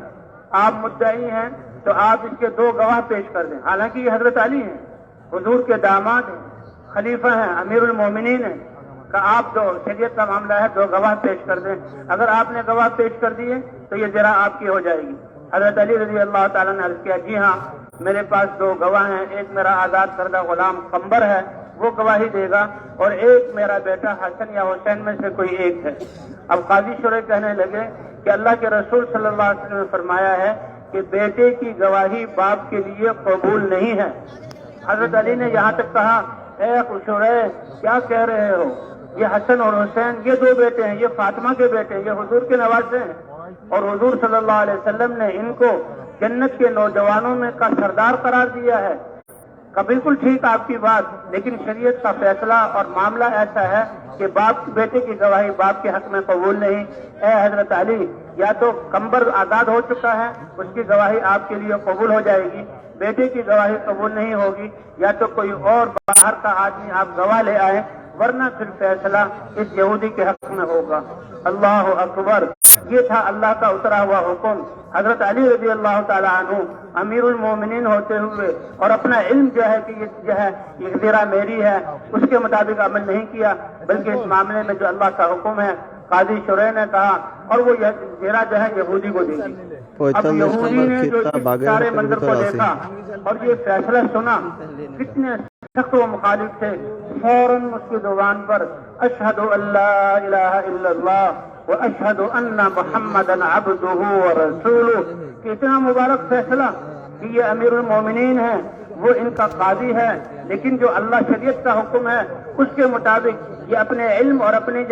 S2: آپ مدعی ہیں تو آپ اس کے 2 گواہ پیش کر دیں۔ حالانکہ یہ حضرت علی ہیں، حضور کے داماد ہیں، خلیفہ ہیں، امیر المومنین ہیں، کہ آپ جو شریعت کا معاملہ ہے 2 گواہ پیش کر دیں۔ اگر آپ نے گواہ پیش کر دیے تو یہ زرہ آپ کی ہو جائے گی۔ حضرت علی رضی اللہ تعالیٰ نے عرض کیا جی ہاں میرے پاس 2 گواہ ہیں، ایک میرا آزاد کردہ غلام قمبر ہے وہ گواہی دے گا، اور ایک میرا بیٹا حسن یا حسین میں سے کوئی ایک ہے۔ اب قاضی شریح کہنے لگے کہ اللہ کے رسول صلی اللہ علیہ وسلم نے فرمایا ہے کہ بیٹے کی گواہی باپ کے لیے قبول نہیں ہے۔ حضرت علی نے یہاں تک کہا اے شریح کیا کہہ رہے ہو؟ یہ حسن اور حسین یہ 2 بیٹے ہیں، یہ فاطمہ کے بیٹے ہیں، یہ حضور کے نواسے ہیں، اور حضور صلی اللہ علیہ وسلم نے ان کو جنت کے نوجوانوں میں کا سردار قرار دیا ہے۔ کہ بالکل ٹھیک آپ کی بات، لیکن شریعت کا فیصلہ اور معاملہ ایسا ہے کہ باپ بیٹے کی گواہی باپ کے حق میں قبول نہیں۔ اے حضرت علی یا تو قمبر آزاد ہو چکا ہے اس کی گواہی آپ کے لیے قبول ہو جائے گی، بیٹے کی گواہی قبول نہیں ہوگی، یا تو کوئی اور باہر کا آدمی آپ گواہ لے آئے، ورنہ پھر فیصلہ اس یہودی کے حق میں ہوگا۔ اللہ اکبر، یہ تھا اللہ کا اترا ہوا حکم۔ حضرت علی رضی اللہ تعالیٰ عنہ امیر المومنین ہوتے ہوئے اور اپنا علم جو ہے کہ یہ زرہ میری ہے اس کے مطابق عمل نہیں کیا، بلکہ اس معاملے میں جو اللہ کا حکم ہے قاضی شریح نے کہا، اور وہ زرہ جو ہے یہودی کو دے دی۔ اب یہودی نے جو اس سارے منظر کو دیکھا اور یہ فیصلہ سنا، کتنے سخت و مخالف تھے، فوراً اس کی زبان پر اشہد ان لا الہ الا اللہ واشہد ان محمدا عبدہ ورسولہ، کہ اتنا مبارک فیصلہ کہ یہ امیر المومنین ہے، وہ ان کا قاضی ہے، لیکن جو اللہ شریعت کا حکم ہے اس کے مطابق یہ اپنے علم اور اپنی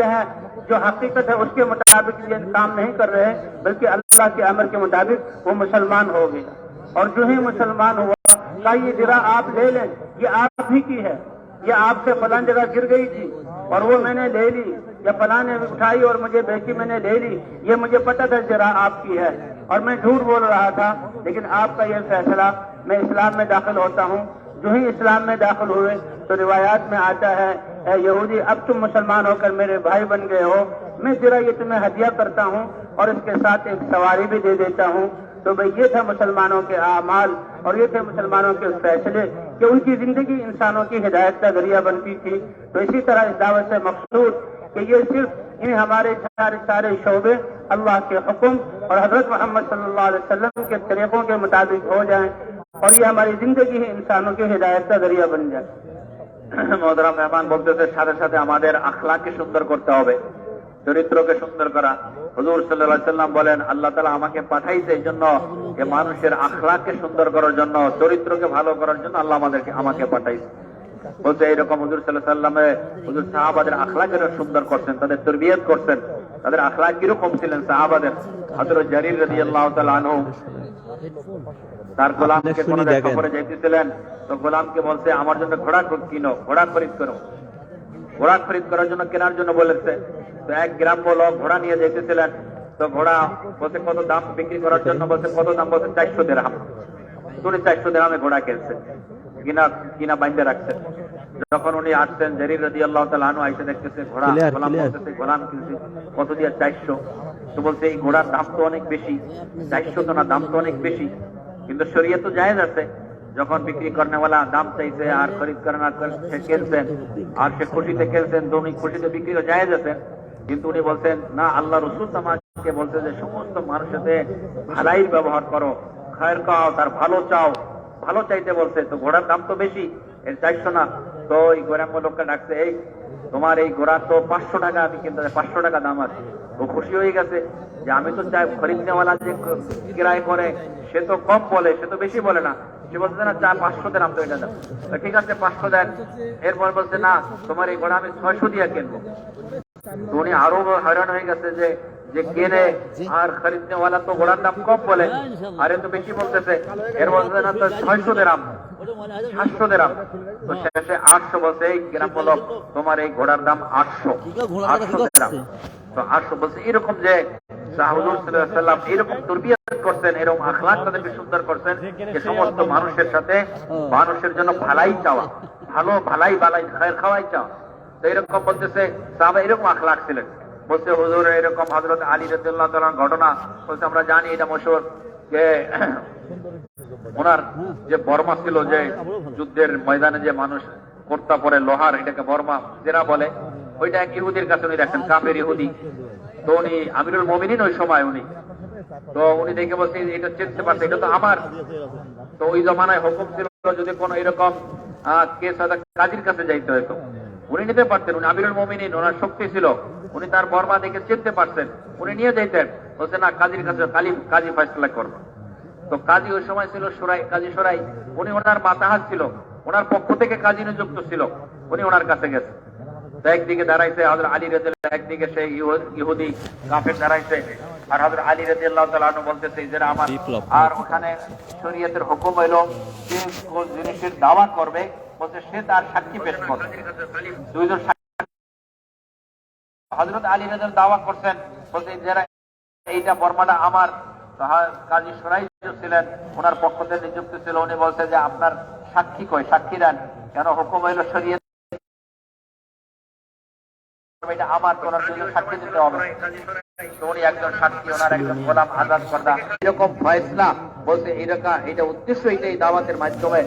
S2: جو حقیقت ہے اس کے مطابق یہ کام نہیں کر رہے، بلکہ اللہ کے امر کے مطابق وہ مسلمان ہو گیا۔ اور جو ہی مسلمان ہوا کہا یہ زرہ آپ لے لیں، یہ آپ ہی کی ہے، یہ آپ سے فلاں جگہ گر گئی تھی اور وہ میں نے لے لی، یا فلاں نے اٹھائی اور مجھے بیچی میں نے لے لی، یہ مجھے پتہ تھا زرہ آپ کی ہے اور میں جھوٹ بول رہا تھا، لیکن آپ کا یہ فیصلہ، میں اسلام میں داخل ہوتا ہوں۔ جو ہی اسلام میں داخل ہوئے تو روایات میں آتا ہے اے یہودی اب تم مسلمان ہو کر میرے بھائی بن گئے ہو، میں زرہ یہ تمہیں ہدیہ کرتا ہوں اور اس کے ساتھ ایک سواری بھی دے دیتا ہوں، तो भाई ये था मुसलमानों के आमाल और ये थे मुसलमानों के फैसले कि उनकी जिंदगी इंसानों की हिदायत का जरिया बनती थी। तो इसी तरह इस दावत से मकसूद कि ये सिर्फ इन हमारे सारे शोबे अल्लाह के हुक्म और हजरत मोहम्मद सल्लल्लाहु अलैहि वसल्लम के तरीकों के मुताबिक हो जाएं और ये हमारी जिंदगी ही इंसानों की हिदायत का जरिया बन जाए।
S1: মোহতারাম মেহমান বলতেছে সাথে সাথে আমাদের আখলাককে সুন্দর করতে হবে, চরিত্রকে সুন্দর করা। হুজুর সাল্লাল্লাহু আলাইহি সাল্লাম বলেন আল্লাহ তাআলা আমাকে পাঠাইছে এই জন্য যে মানুষের আখলাককে সুন্দর করার জন্য, চরিত্রকে ভালো করার জন্য আল্লাহ আমাকে পাঠাইছে। বলতে এইরকম হুজুর সাল্লাল্লাহু আলাইহি সাল্লামে হুজুর সাহাবাদের আখলাকের সুন্দর করছেন, তাদের তরবিয়ত করছেন। তাদের আখলাক কিরকম ছিলেন সাহাবাদের? হযরত জারীর রাদিয়াল্লাহু তাআলা আনহু তার গোলামকে কোন সফরে যাইতেছিলেন, তো গোলামকে বলছে আমার জন্য ঘোড়া কিনো, ঘোড়া খরিদ করো। ঘোড়া খরিদ করার জন্য কেনার জন্য বলেছে। তো এক গ্রাম্য লোক ঘোড়া নিয়ে যেতেছিলেন, তো ঘোড়া বলছে কত দাম বিক্রি করার জন্য, বলছে কত দাম, বলছে 400 দিরহাম। উনি 400 দিরহামে ঘোড়া কিনছেন, কিনা বাইন্ধে রাখছেন। যখন উনি আসছেন জারীর রাদিয়াল্লাহু তাআলা আনহু আইসা দেখতেছে ঘোড়া, গোলাম বলতেছে গোলাম কিনছে কত দিয়ে? 400। তো বলছে এই ঘোড়ার দাম তো অনেক বেশি, 400 তো না, দাম তো অনেক বেশি, কিন্তু শরীয়ত তো জায়েজ আছে। যখন বিক্রি করনেওয়ালা দাম চাইছে আর খরিদ করেন সে কিনছেন আর সে খুশিতে কিনছেন, তো উনি খুশিতে বিক্রি জায়েজ আছে। কিন্তু উনি বলছেন না, আল্লাহ রাসূল আমাকে বলছে যে সমস্ত মানুষের সাথে ভালাই ব্যবহার করো, খায়ের খাও, তার ভালো চাও, ভালো চাইতে বলছে। তো ঘোড়ার দাম তো বেশি, এর 400 না। তো এই গ্রাম্য লোককে ডাকছে, এই তোমার এই ঘোড়া তো 500 টাকা আমি কিনতে, 500 টাকা দাম আছে। ও খুশি হয়ে গেছে যে আমি তো চাই খরিদনেওয়ালা যে কিরায় করে সে তো কম বলে, সে তো বেশি বলে না। সে বলছে না 500 দেন, আমি তো এটা দাম। ঠিক আছে 500 দেন। এরপর বলছে না, তোমার এই ঘোড়া আমি 600 দিয়ে কিনবো। তো উনি আরো হয়রান হয়ে গেছে যে কেনে আর খরিদনেওয়ালা তো ঘোড়ার দাম কম বলে আর এ তো বেশি বলতেছে। এর বলছে না তো 600 দিরহাম, 700 দিরহাম। তো শেষে 800 বলছে, এই গ্রাম্য লোক তোমার এই ঘোড়ার দাম 800 দিরহাম। তো 800 বলছে। এরকম যে হুজুর সাল্লাল্লাহু আলাইহি ওয়াসাল্লাম এরকম তরবিয়ত করতেন, এরকম আখলাক তাদেরকে সুন্দর করতেন যে সমস্ত মানুষের সাথে মানুষের জন্য ভালাই চাওয়া, ভালাই খায়ের খাওয়াই চাওয়া। তো এরকম বলতেছে সাহাবা এরকম আখলাক ছিলেন। বলছে হুজুর এরকম হযরত আলী রাদিয়াল্লাহু তাআলার ঘটনা বলছে আমরা জানি, এটা মশহুর যে ওনার যে বর্মা ছিল, যে যুদ্ধের ময়দানে যে মানুষ কর্তা পরে লোহার, এটাকে বর্মা জেরা বলে, ওইটা এক ইহুদির কাছে উনি রাখেন, কাফের ইহুদি। তো উনি আমিরুল মুমিনিন ওই সময় উনি, তো উনি দেখে বলছে এটা চিনতে পারছে, এটা তো আমার। তো ওই জমানায় হুকুম ছিল যদি কোনো এরকম কেস হয়তো কাজীর কাছে যাইতে হতো, উনি নিতে পারতেন। উনি আমিরুল মুমিনিন, ওনার শক্তি ছিল, উনি তার বর্মা দেখে চিনতে পারছেন, উনি নিয়ে যাইতেন। বলছে না, কাজীর কাছে কাজী ফয়সালা করবো। তো কাজী ওই সময় ছিল কাজী সরাই, উনি ওনার মাতাহাত ছিল, ওনার পক্ষ থেকে কাজী নিযুক্ত ছিল, উনি ওনার কাছে গেছে। তো একদিকে দাঁড়াইছে হযরত আলী রাদিয়াল্লাহু, একদিকে সেই ইহুদি কাফের দাঁড়াইছে, আর হযরত আলী রাদিয়াল্লাহু তাআলা আনহু বলতেছে যে আমার। আর ওখানে শরীয়তের হুকুম হইলো যে কোন জিনিসের দাওয়া করবে, বলছে সে তার সাক্ষী পেশ করবে। দুইজন হযরত আলী রাদিয়াল্লাহু দাওয়া করছেন, বলছে যারা এইটা বর্মাটা আমার। কাজী সরাই ছিলেন, ওনার পক্ষ থেকে নিযুক্ত ছিল, উনি বলছে যে আপনার সাক্ষী কই, সাক্ষী দেন, কেন হুকুম হইলো শরীয়ত এটা আমার, ওনার জন্য সাক্ষী দিতে হবে। তো উনি একজন সাক্ষী, ওনার একজন গোলাম আজাদ করা, এরকম ফয়সালা বলছে এটা উদ্দেশ্য, এটাই দাওয়াতের মাধ্যমে